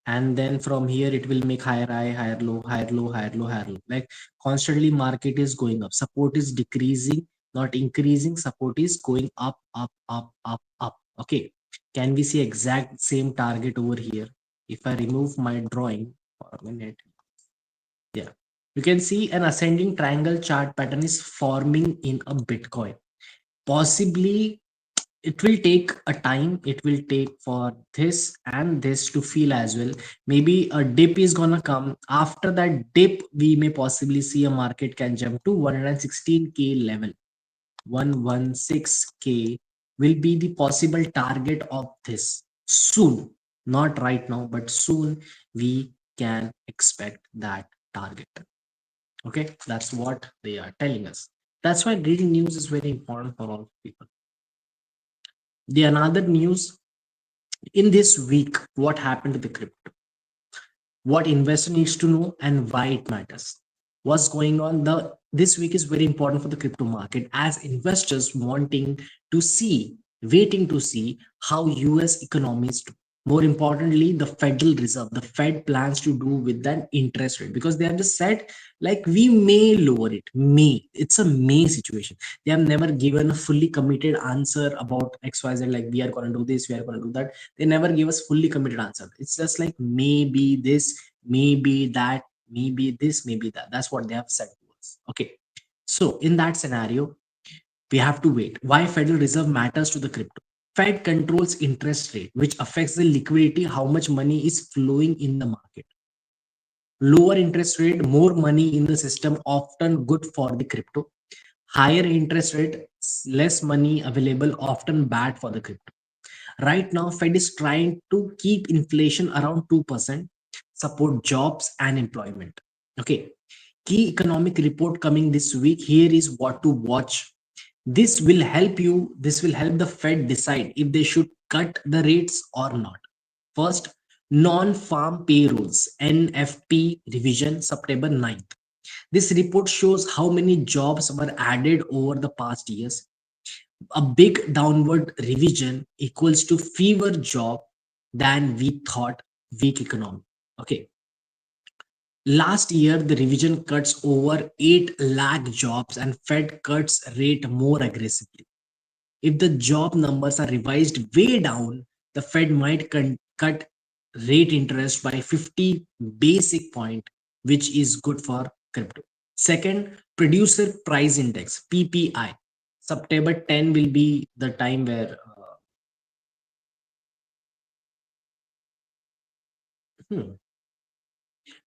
and then from here it will make higher high, higher low, higher low, higher low, higher low. Like constantly market is going up, support is decreasing, not increasing. Support is going up, up, up, up, up. Okay, can we see exact same target over here? If I remove my drawing for a minute, yeah, you can see an ascending triangle chart pattern is forming in a Bitcoin. Possibly it will take a time, it will take for this and this to feel as well. Maybe a dip is gonna come. After that dip, we may possibly see a market can jump to 116k level. 116k will be the possible target of this soon. Not right now, but soon we can expect that target. Okay, that's what they are telling us. That's why reading news is very important for all people. The another news in this week, what happened to the crypto, what investor needs to know, and why it matters, what's going on. The This week is very important for the crypto market, as investors wanting to see, waiting to see how US economies do. More importantly, the Federal Reserve, the Fed plans to do with that interest rate, because they have just said like we may lower it. May, it's a may situation. They have never given a fully committed answer about XYZ, like we are going to do this, we are going to do that. They never give us fully committed answer. It's just like maybe this, maybe that, maybe this, maybe that. That's what they have said to us. Okay, so in that scenario, we have to wait. Why Federal Reserve matters to the crypto? Fed controls interest rate, which affects the liquidity, how much money is flowing in the market. Lower interest rate, more money in the system, often good for the crypto. Higher interest rate, less money available, often bad for the crypto. Right now, Fed is trying to keep inflation around 2%, support jobs and employment. Okay, key economic report coming this week. Here is what to watch. This will help you, this will help the Fed decide if they should cut the rates or not. First, non-farm payrolls, NFP revision, September 9th. This report shows how many jobs were added over the past years. A big downward revision equals to fewer job than we thought. Weak economy. Okay, last year the revision cuts over 8 lakh jobs, and Fed cuts rate more aggressively. If the job numbers are revised way down, the Fed might cut rate interest by 50 basic point, which is good for crypto. Second, producer price index, PPI. September 10 will be the time where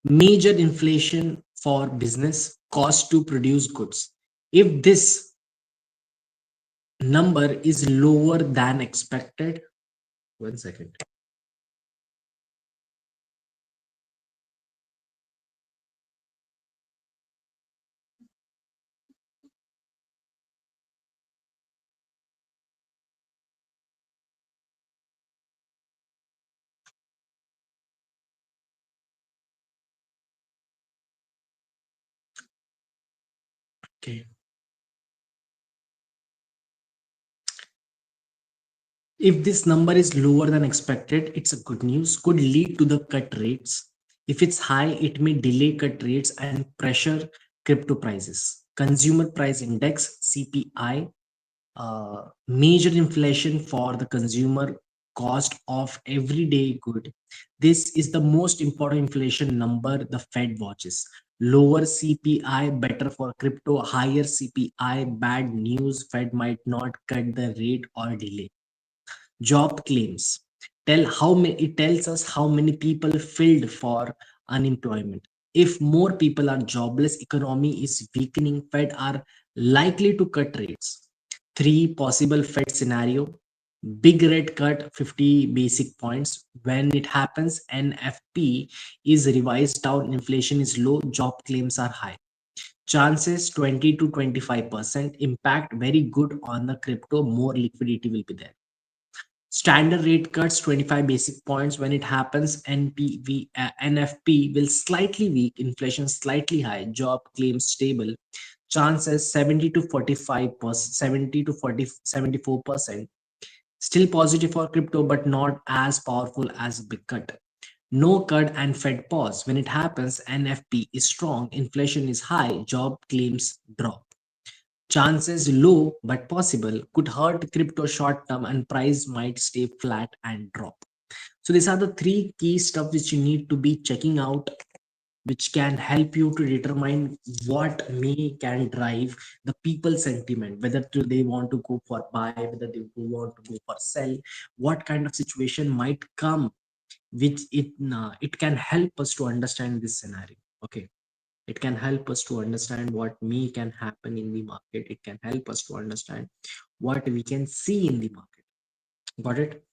major inflation for business, cost to produce goods. If this number is lower than expected, 1 second. Okay. If this number is lower than expected, it's a good news, could lead to the cut rates. If it's high, it may delay cut rates and pressure crypto prices. Consumer price index, CPI, major inflation for the consumer cost of everyday good. This is the most important inflation number the Fed watches. Lower CPI better for crypto, higher CPI bad news. Fed might not cut the rate or delay. Job claims tell how many, it tells us how many people filled for unemployment. If more people are jobless, economy is weakening, Fed are likely to cut rates. Three possible Fed scenario. Big red cut 50 basic points. When it happens, NFP is revised down, inflation is low, job claims are high. Chances 20 to 25%, impact very good on the crypto, more liquidity will be there. Standard rate cuts 25 basic points. When it happens, NFP will slightly weak, inflation slightly high, job claims stable. Chances 70 to 45%, 70 to 40, 74%. Still positive for crypto, but not as powerful as a big cut. No cut and Fed pause. When it happens, NFP is strong, inflation is high, job claims drop. Chances low but possible, could hurt crypto short term and price might stay flat and drop. So these are the three key stuff which you need to be checking out, which can help you to determine what may can drive the people sentiment, whether they want to go for buy, whether they want to go for sell, what kind of situation might come, which it can help us to understand this scenario. Okay, it can help us to understand what may can happen in the market. It can help us to understand what we can see in the market. Got it?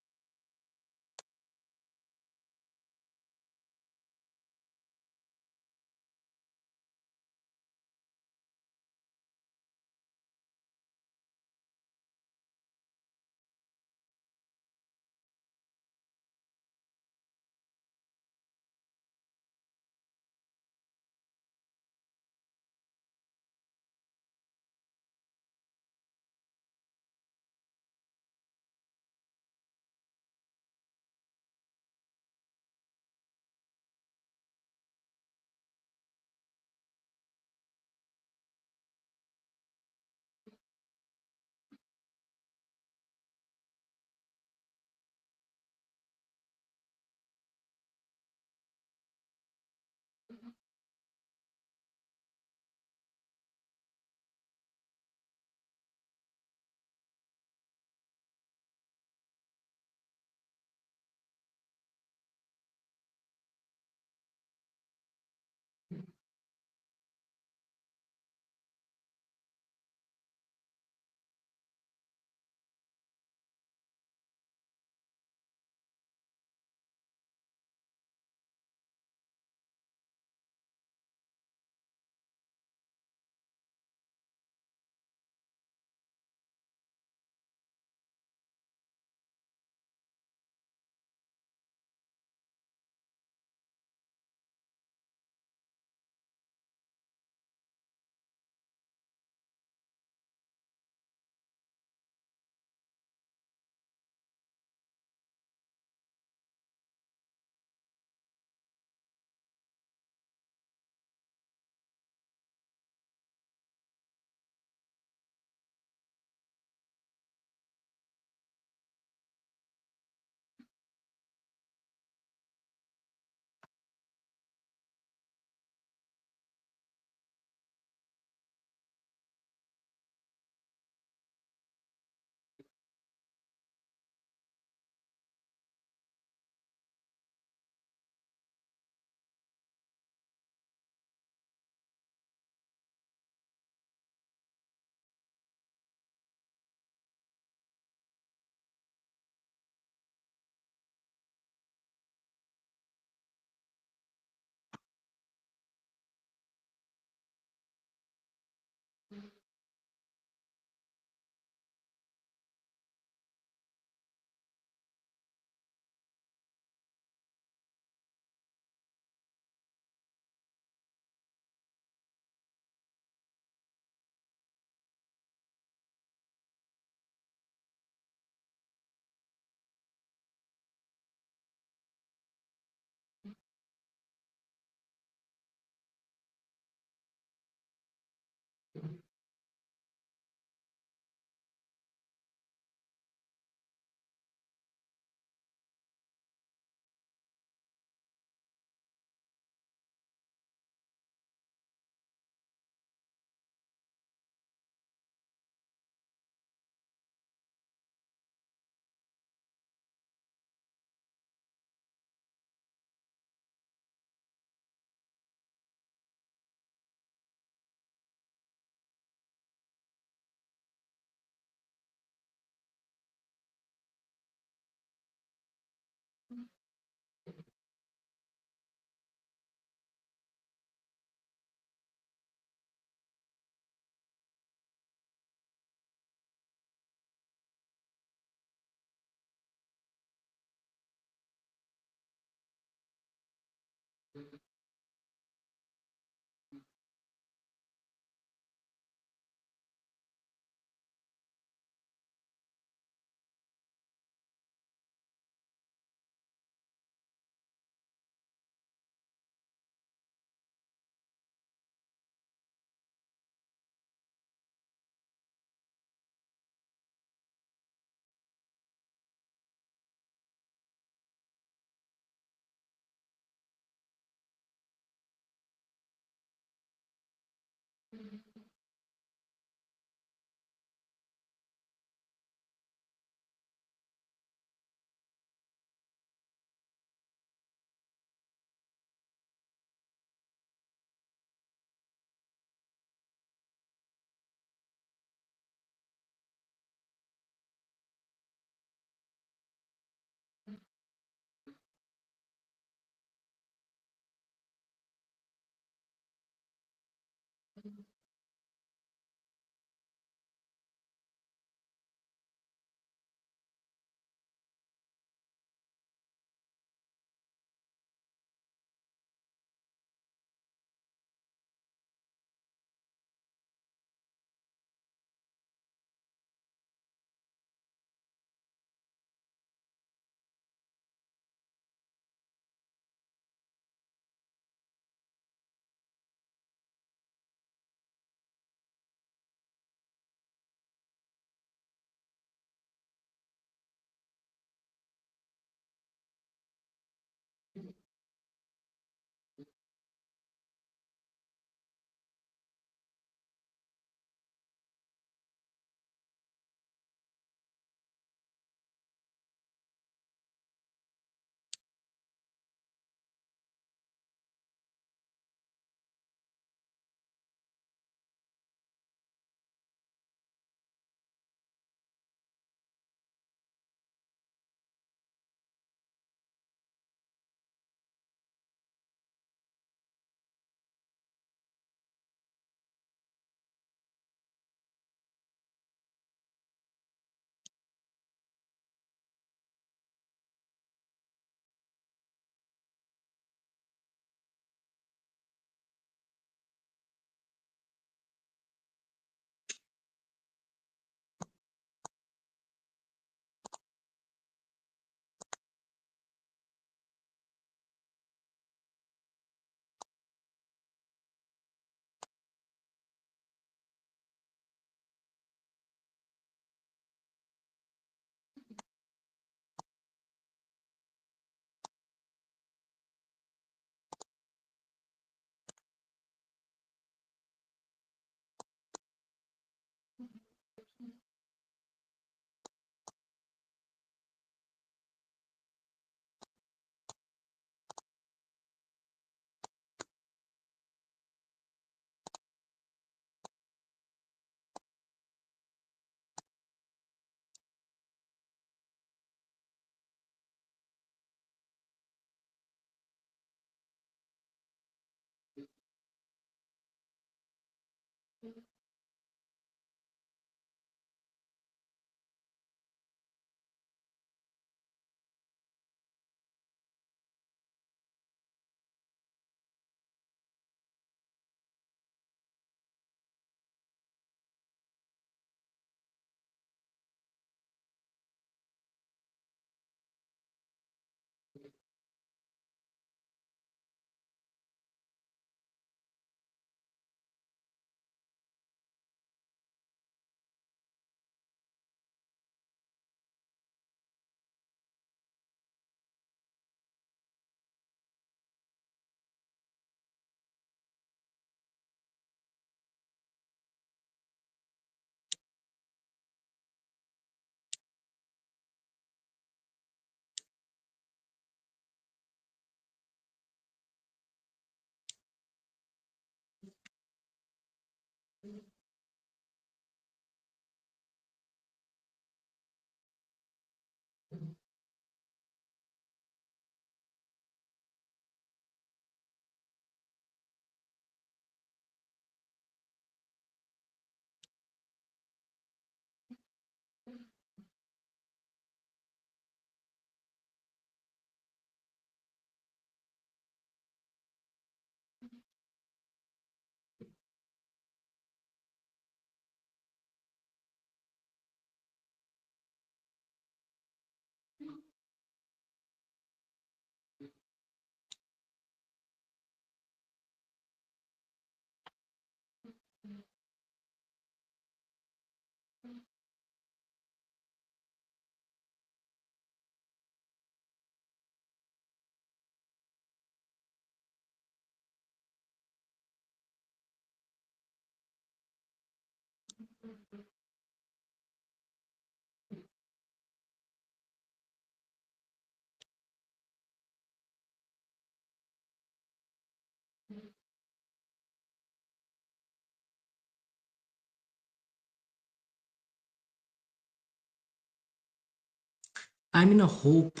I'm in a hope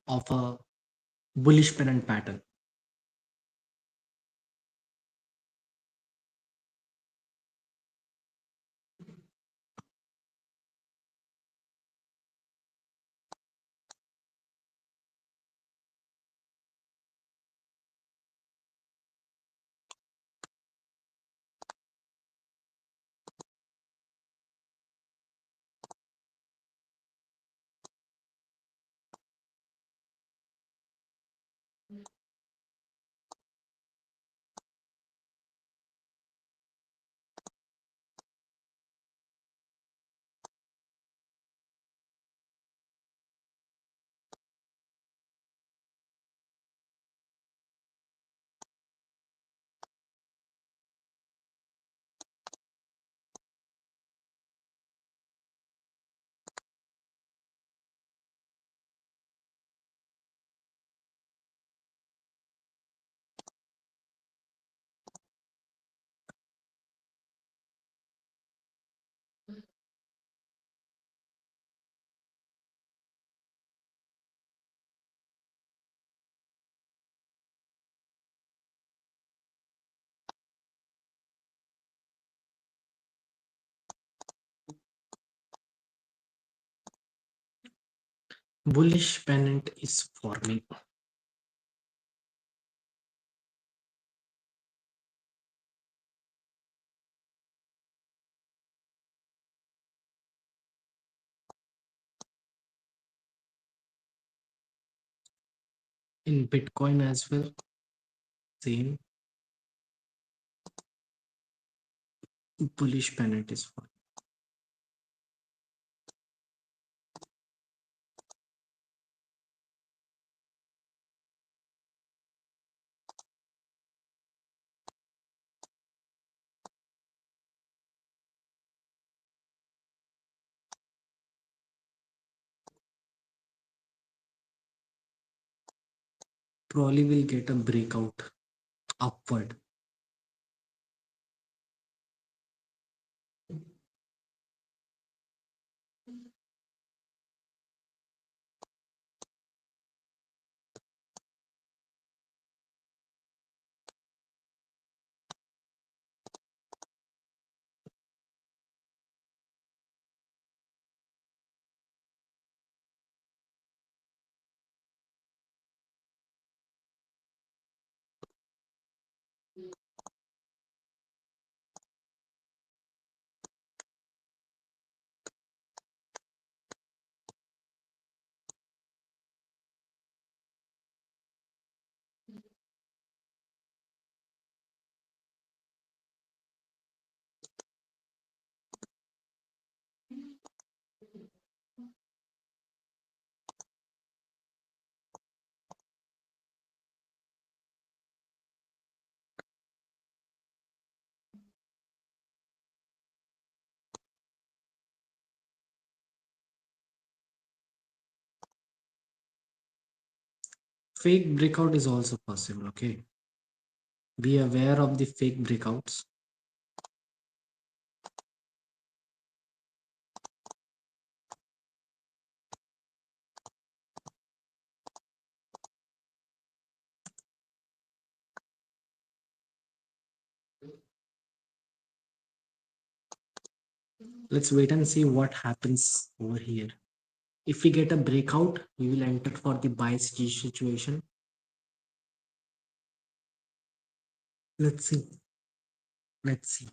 of a bullish pennant pattern. Bullish pennant is forming. In Bitcoin as well, same bullish pennant is forming. Probably will get a breakout upward. Fake breakout is also possible. Okay, be aware of the fake breakouts. Let's wait and see what happens over here. If we get a breakout, we will enter for the buy situation. Let's see. Let's see.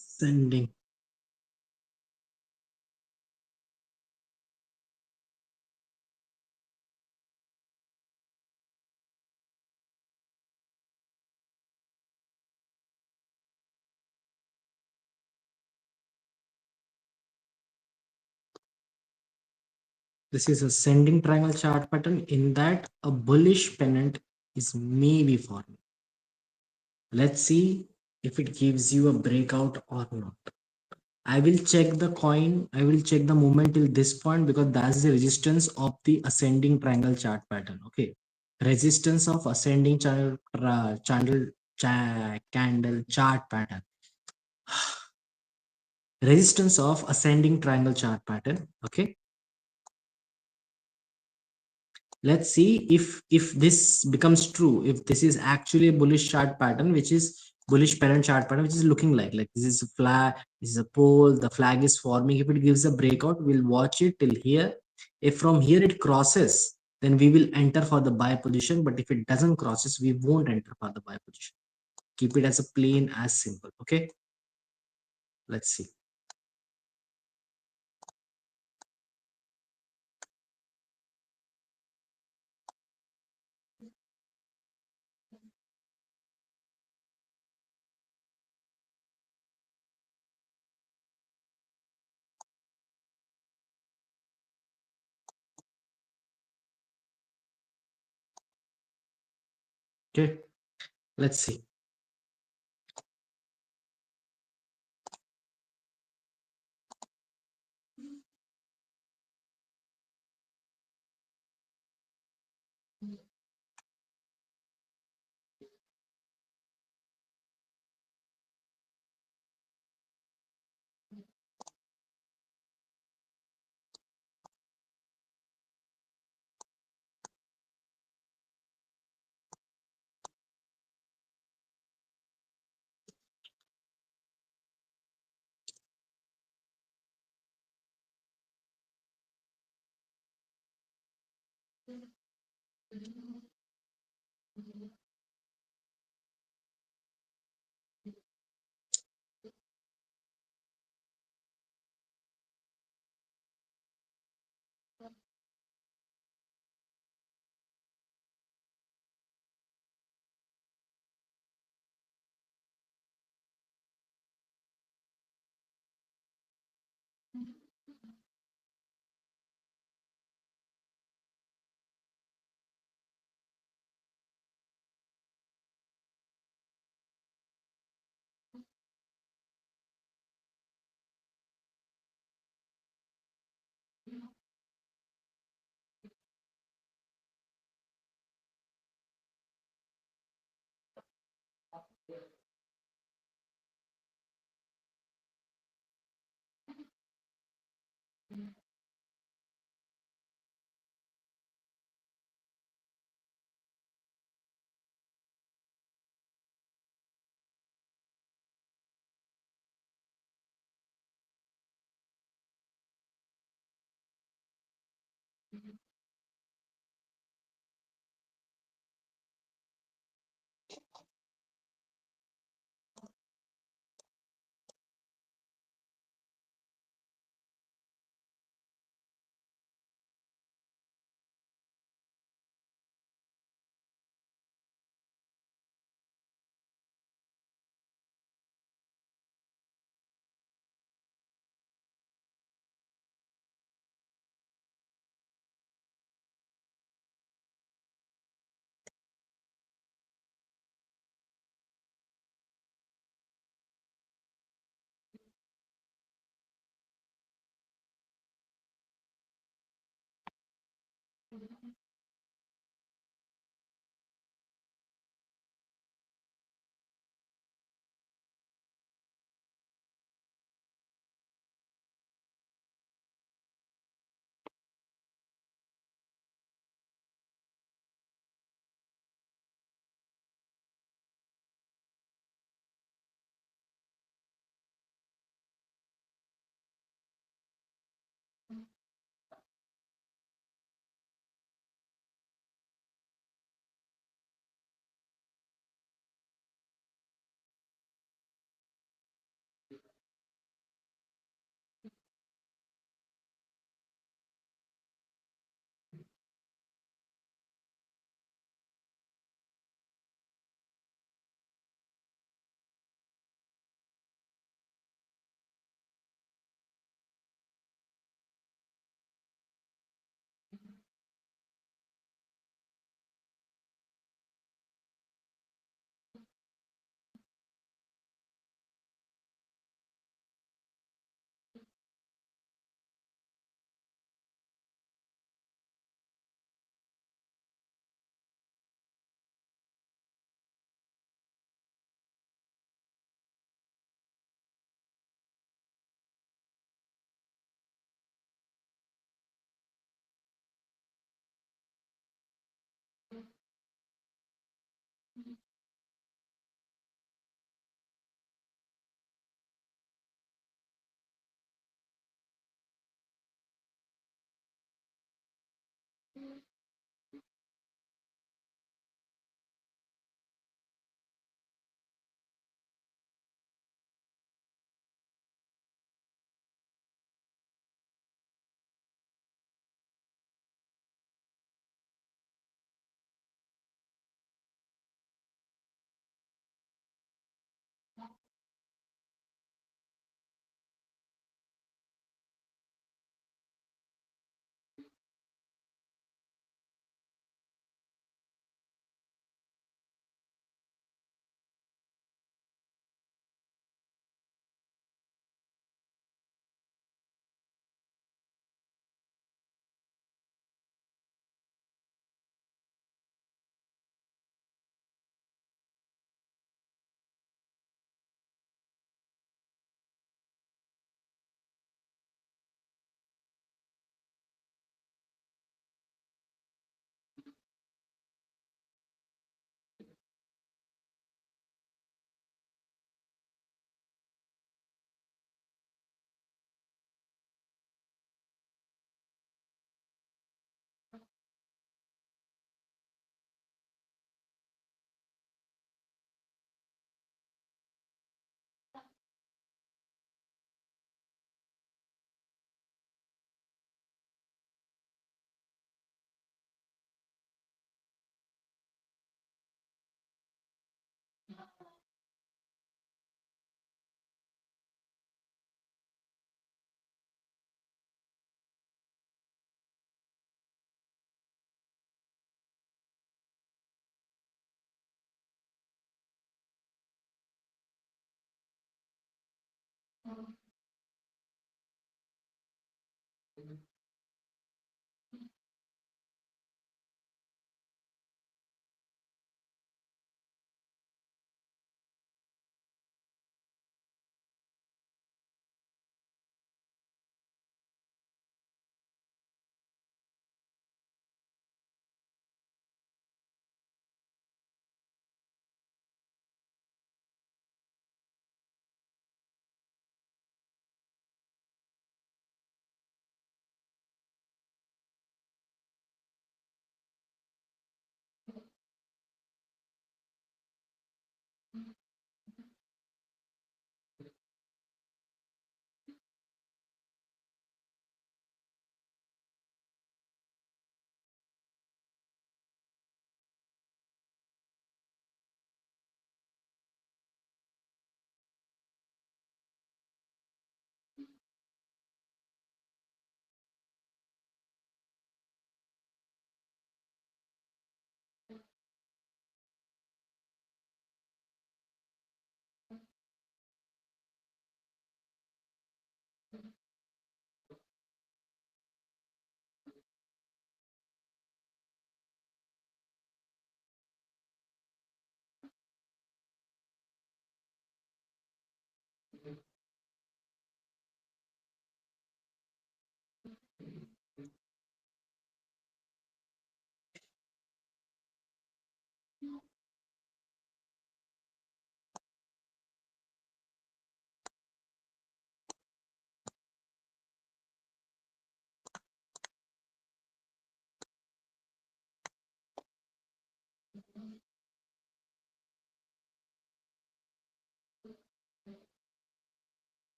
Sending. This is a sending triangle chart pattern in that a bullish pennant is maybe forming. Let's see if it gives you a breakout or not. I will check the coin. I will check the movement till this point because that's the resistance of the ascending triangle chart pattern. Okay. Resistance of ascending candle chart pattern. Resistance of ascending triangle chart pattern. Okay. Let's see if this becomes true, if this is actually a bullish chart pattern, which is bullish parent chart pattern, which is looking like this is a flag, this is a pole, the flag is forming. If it gives a breakout, we'll watch it till here. If from here it crosses, then we will enter for the buy position, but if it doesn't crosses, we won't enter for the buy position. Keep it as a plain as simple. Okay, let's see. Okay, let's see.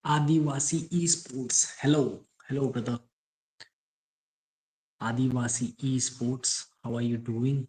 Adivasi Esports. Hello. Hello, brother. Adivasi Esports. How are you doing?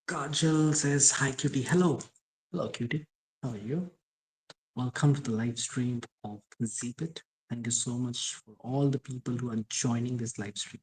Kajal says hi, cutie. Hello. Hello, cutie. How are you? Welcome to the live stream of Zbit. Thank you so much for all the people who are joining this live stream.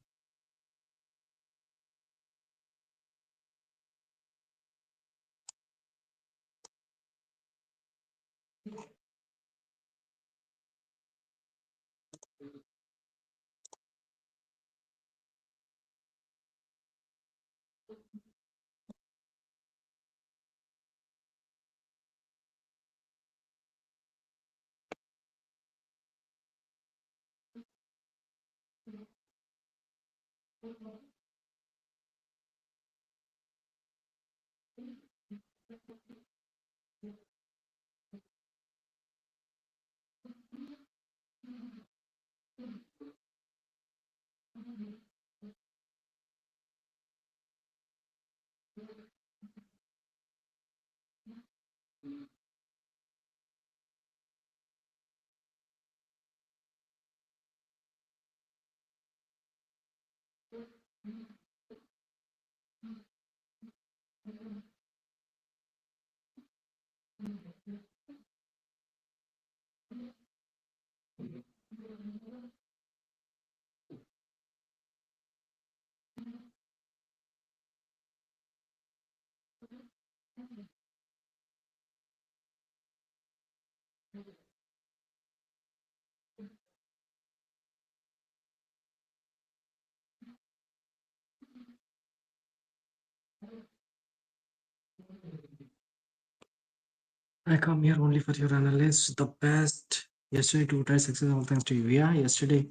I come here only for your analysis. The best. Yesterday, two times success, all thanks to you. Yeah, yesterday,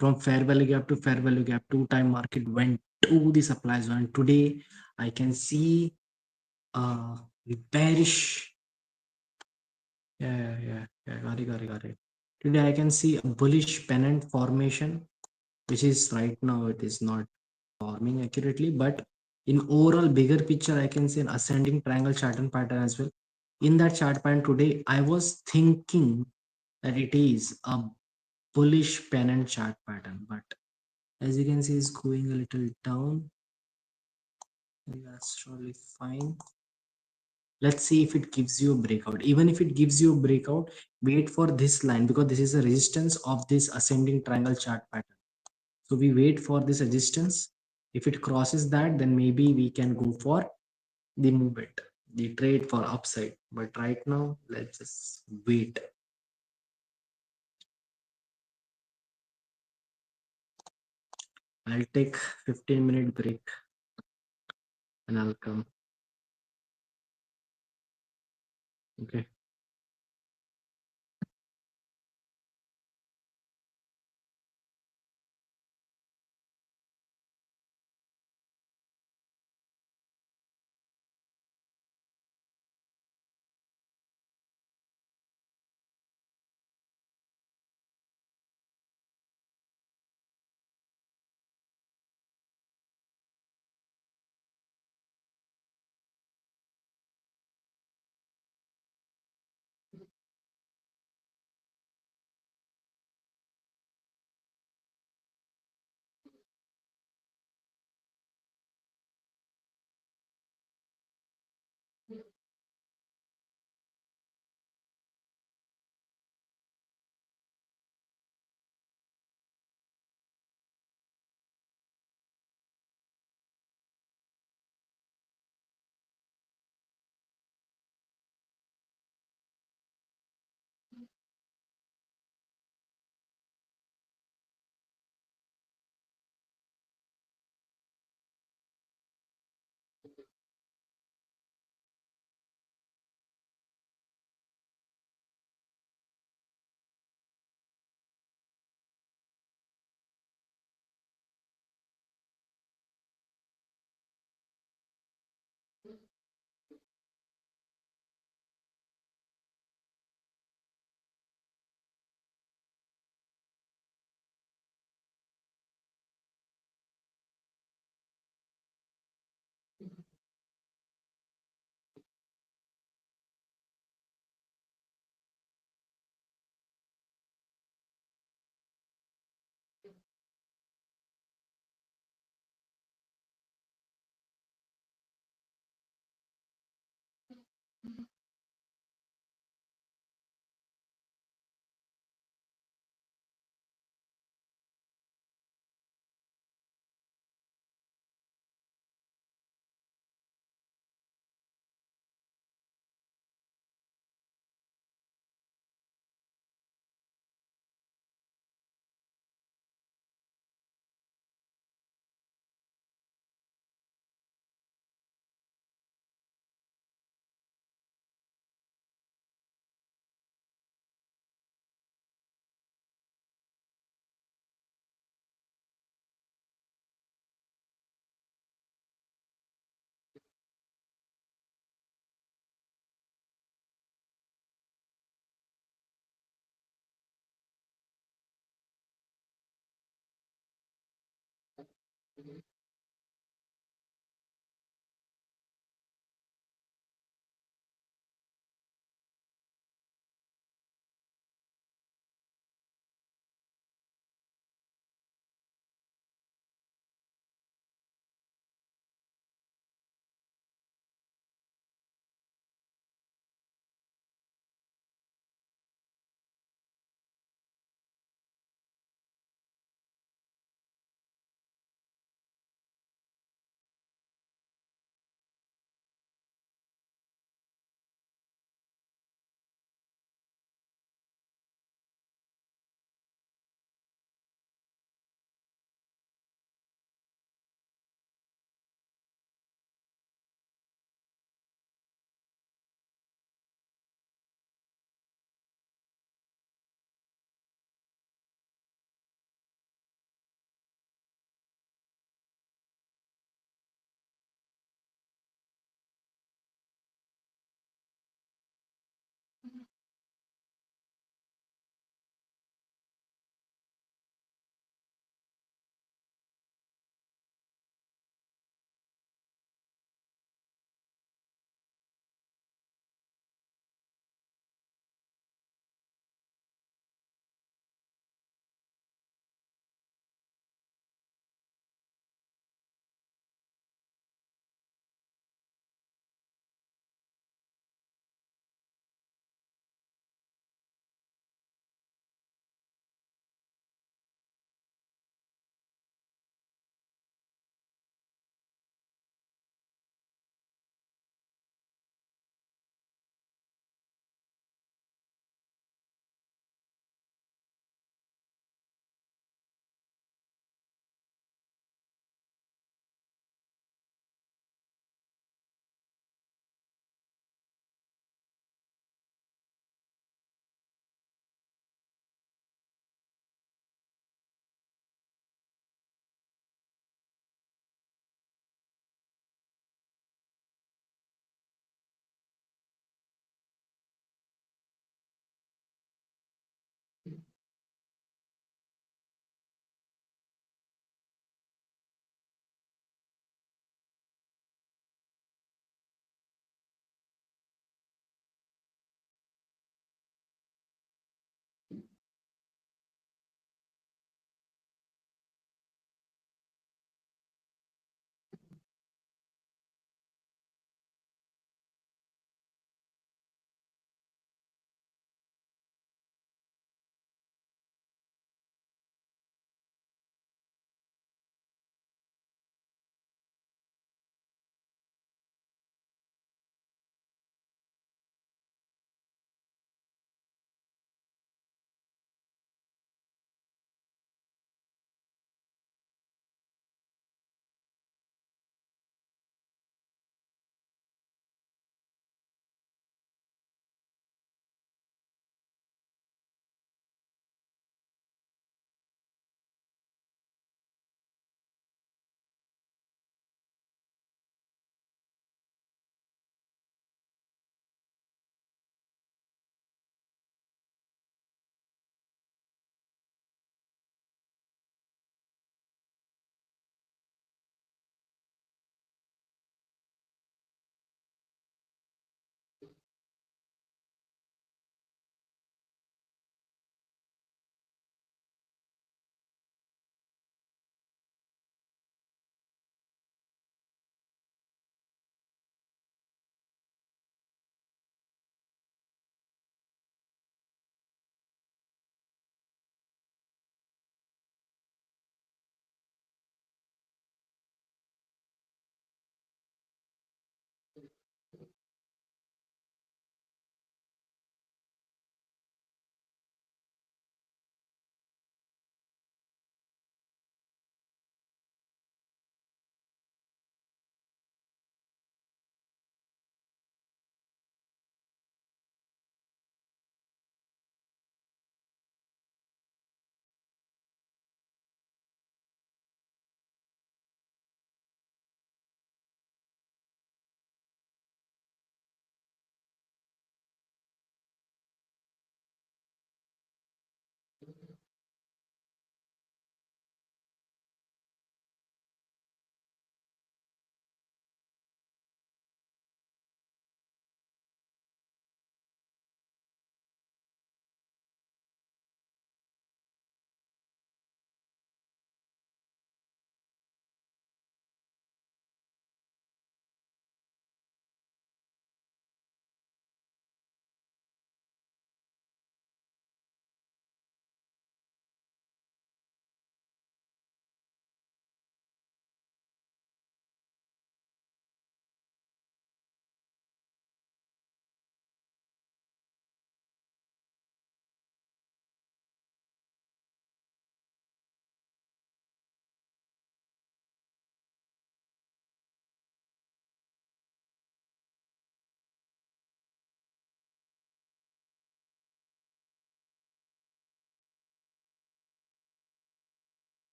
from fair value gap to fair value gap, two-time market went to the supply zone. And today, I can see uh bearish. Yeah. Got it. Today, I can see a bullish pennant formation, which is right now it is not forming accurately, but in overall bigger picture, I can see an ascending triangle pattern as well. In that chart pattern today, I was thinking that it is a bullish pennant chart pattern, but as you can see, it's going a little down. That's totally fine. Let's see if it gives you a breakout. Even if it gives you a breakout, wait for this line because this is a resistance of this ascending triangle chart pattern. So we wait for this resistance. If it crosses that, then maybe we can go for the movement, the trade for upside. But right now, let's just wait. I'll take 15-minute break and I'll come. Okay.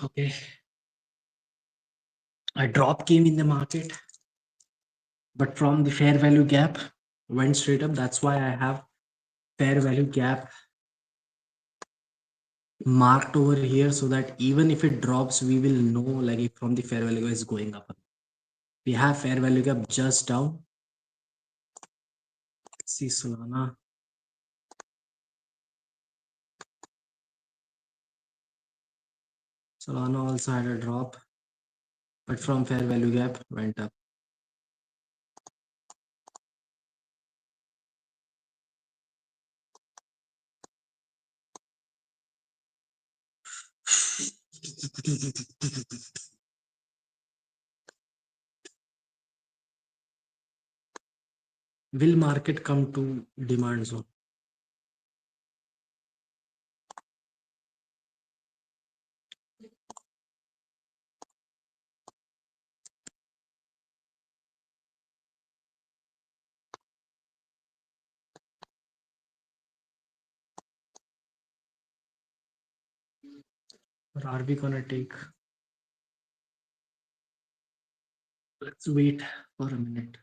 Okay. A drop came in the market. but from the fair value gap went straight up. That's why I have fair value gap marked over here, so that even if it drops, we will know like if from the fair value is going up. We have fair value gap just down. See Solana. Solana also had a drop, but from fair value gap went up. Will market come to demand zone? Or are we gonna take? Let's wait for a minute.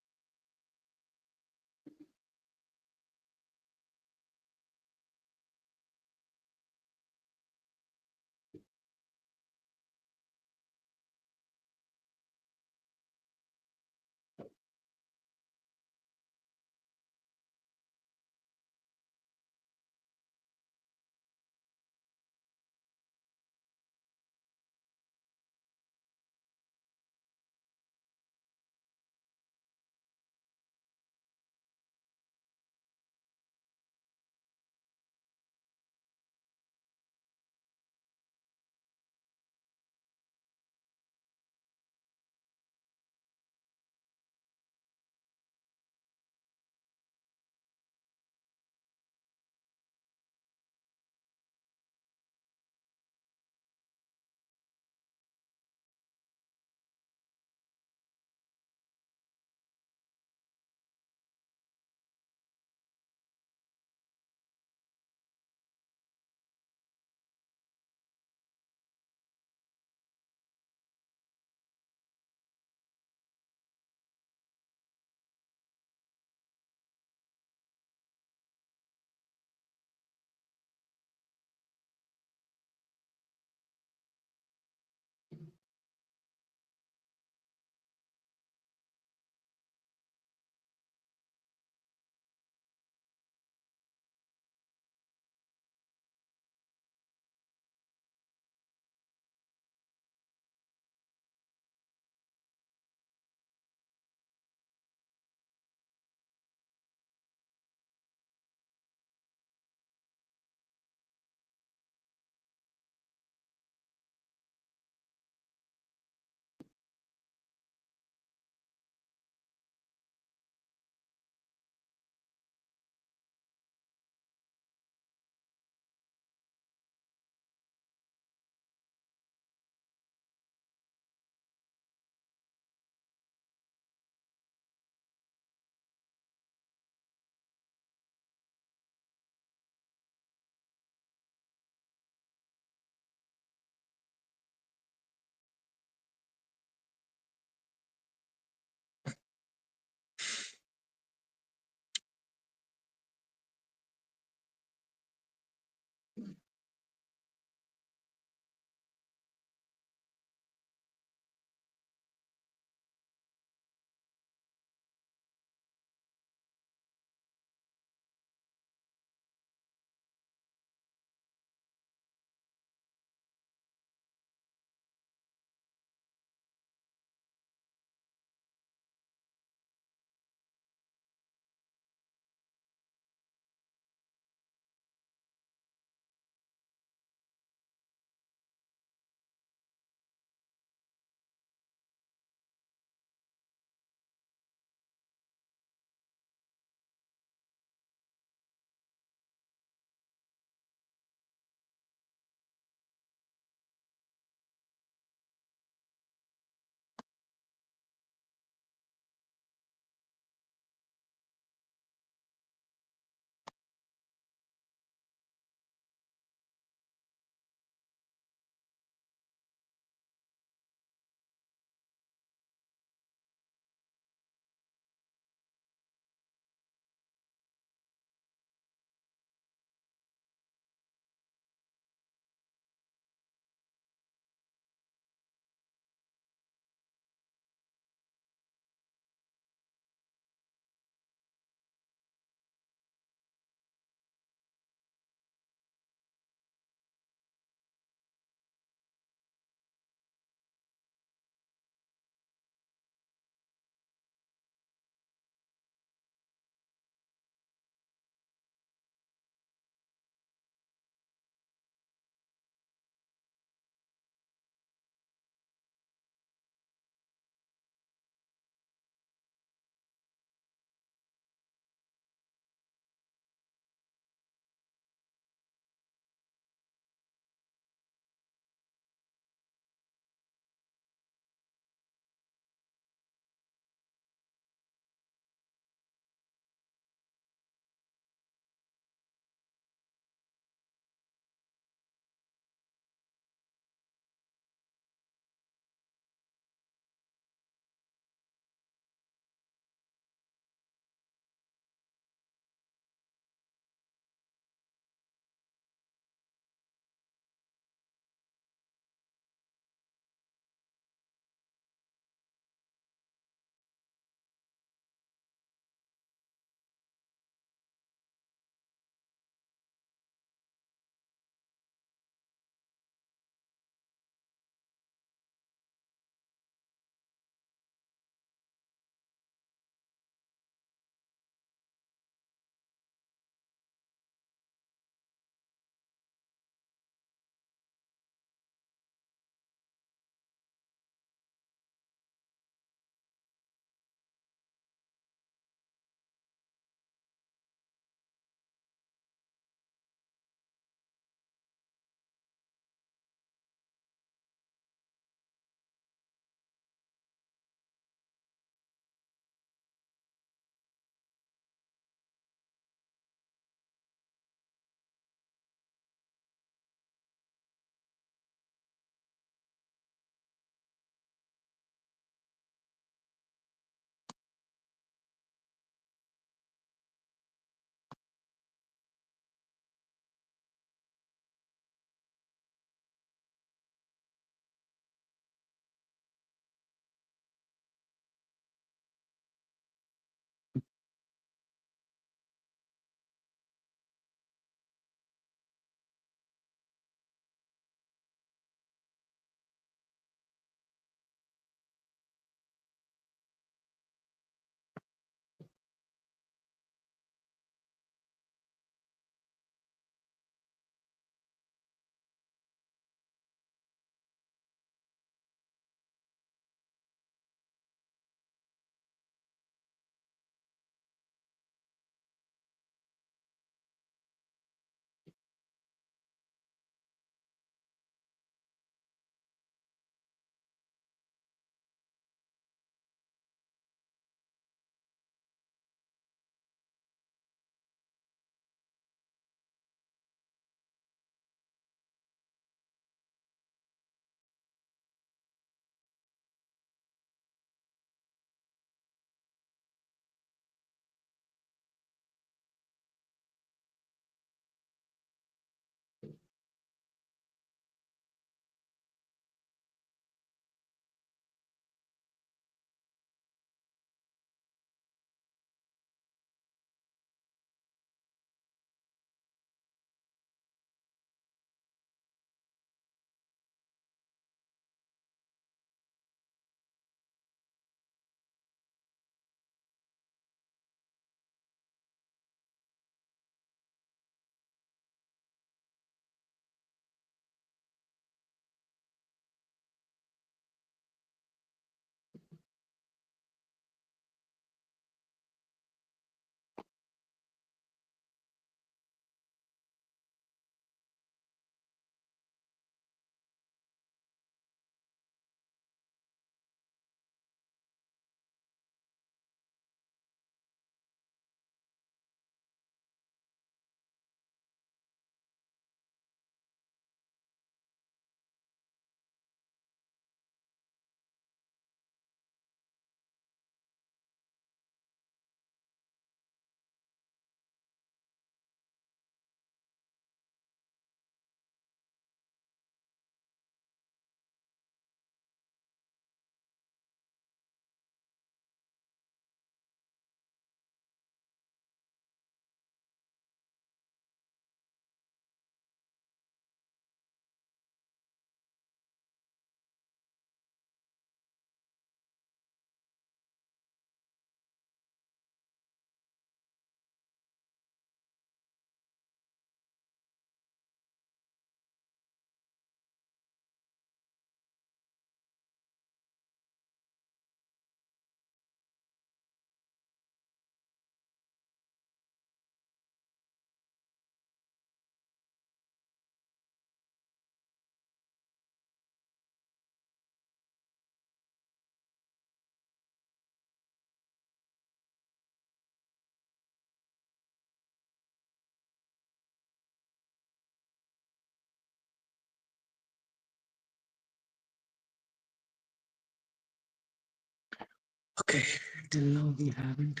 Okay, till now we haven't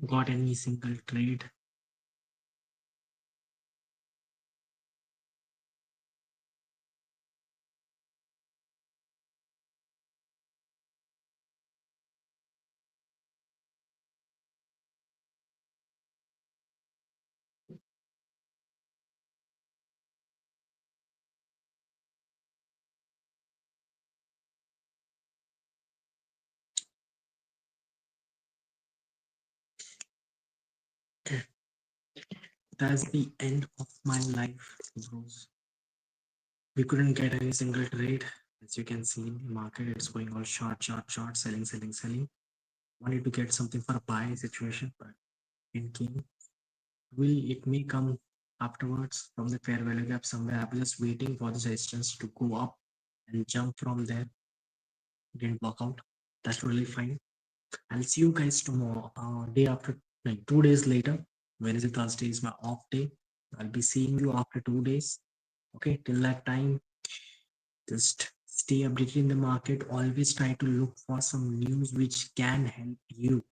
got any single trade. That's the end of my life, bros. We couldn't get any single trade. As you can see in the market, it's going all short, short, short, selling, selling, selling. Wanted to get something for a buy situation, but in king, will it may come afterwards from the fair value gap somewhere. I'm just waiting for the resistance to go up and jump from there. Didn't work out. That's really fine. I'll see you guys tomorrow, day after, like 2 days later. Wednesday, Thursday is my off day. I'll be seeing you after 2 days. Okay, till that time, just stay updated in the market. Always try to look for some news which can help you.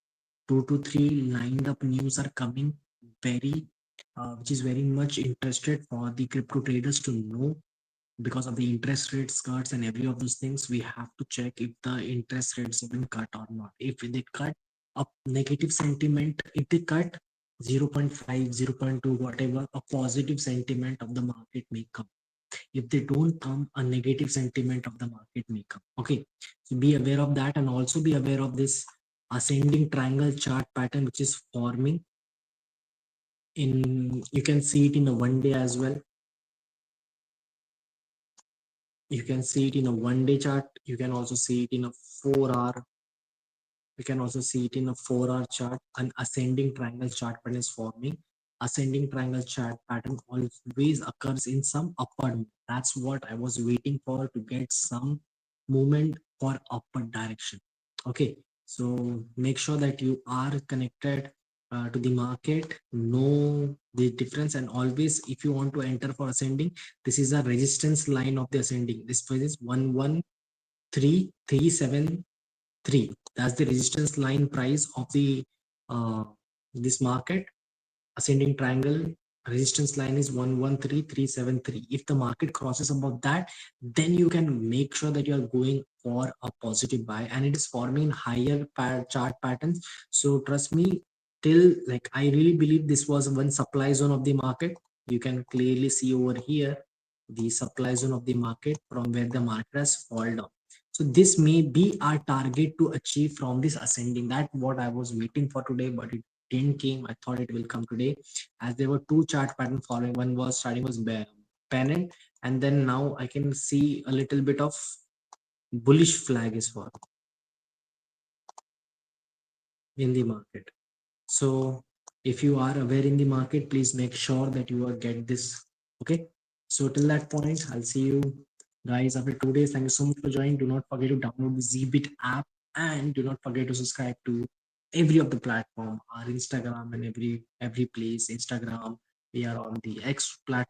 2 to 3 lined up news are coming very, which is very much interested for the crypto traders to know because of the interest rate cuts and every of those things. We have to check if the interest rates have been cut or not. If they cut a negative sentiment, if they cut 0.5, 0.2, whatever, a positive sentiment of the market may come. If they don't come, a negative sentiment of the market may come. Okay, so be aware of that, and also be aware of this ascending triangle chart pattern which is forming in, you can see it in a 1 day as well. You can see it in a 1 day chart. You can also see it in a 4 hour. You can also see it in a 4 hour chart. An ascending triangle chart pattern is forming. Ascending triangle chart pattern always occurs in some upward move. That's what I was waiting for, to get some movement for upward direction. Okay, so make sure that you are connected to the market, know the difference, and always, if you want to enter for ascending, this is a resistance line of the ascending. This is 113,373. That's the resistance line price of the uh, this market. Ascending triangle resistance line is 113,373. If the market crosses above that, then you can make sure that you are going for a positive buy, and it is forming higher chart patterns. So trust me, till, like, I really believe this was one supply zone of the market. You can clearly see over here the supply zone of the market from where the market has fallen down. So this may be our target to achieve from this ascending. That what I was waiting for today, but it didn't came. I thought it will come today, as there were two chart pattern following. One was starting was pennant, and then now I can see a little bit of bullish flag is for in the market. So if you are aware in the market, please make sure that you are get this. Okay, so till that point, I'll see you guys after 2 days. Thank you so much for joining. Do not forget to download the Zbit app, and do not forget to subscribe to every of the platform, our Instagram and every place. Instagram, we are on the X platform.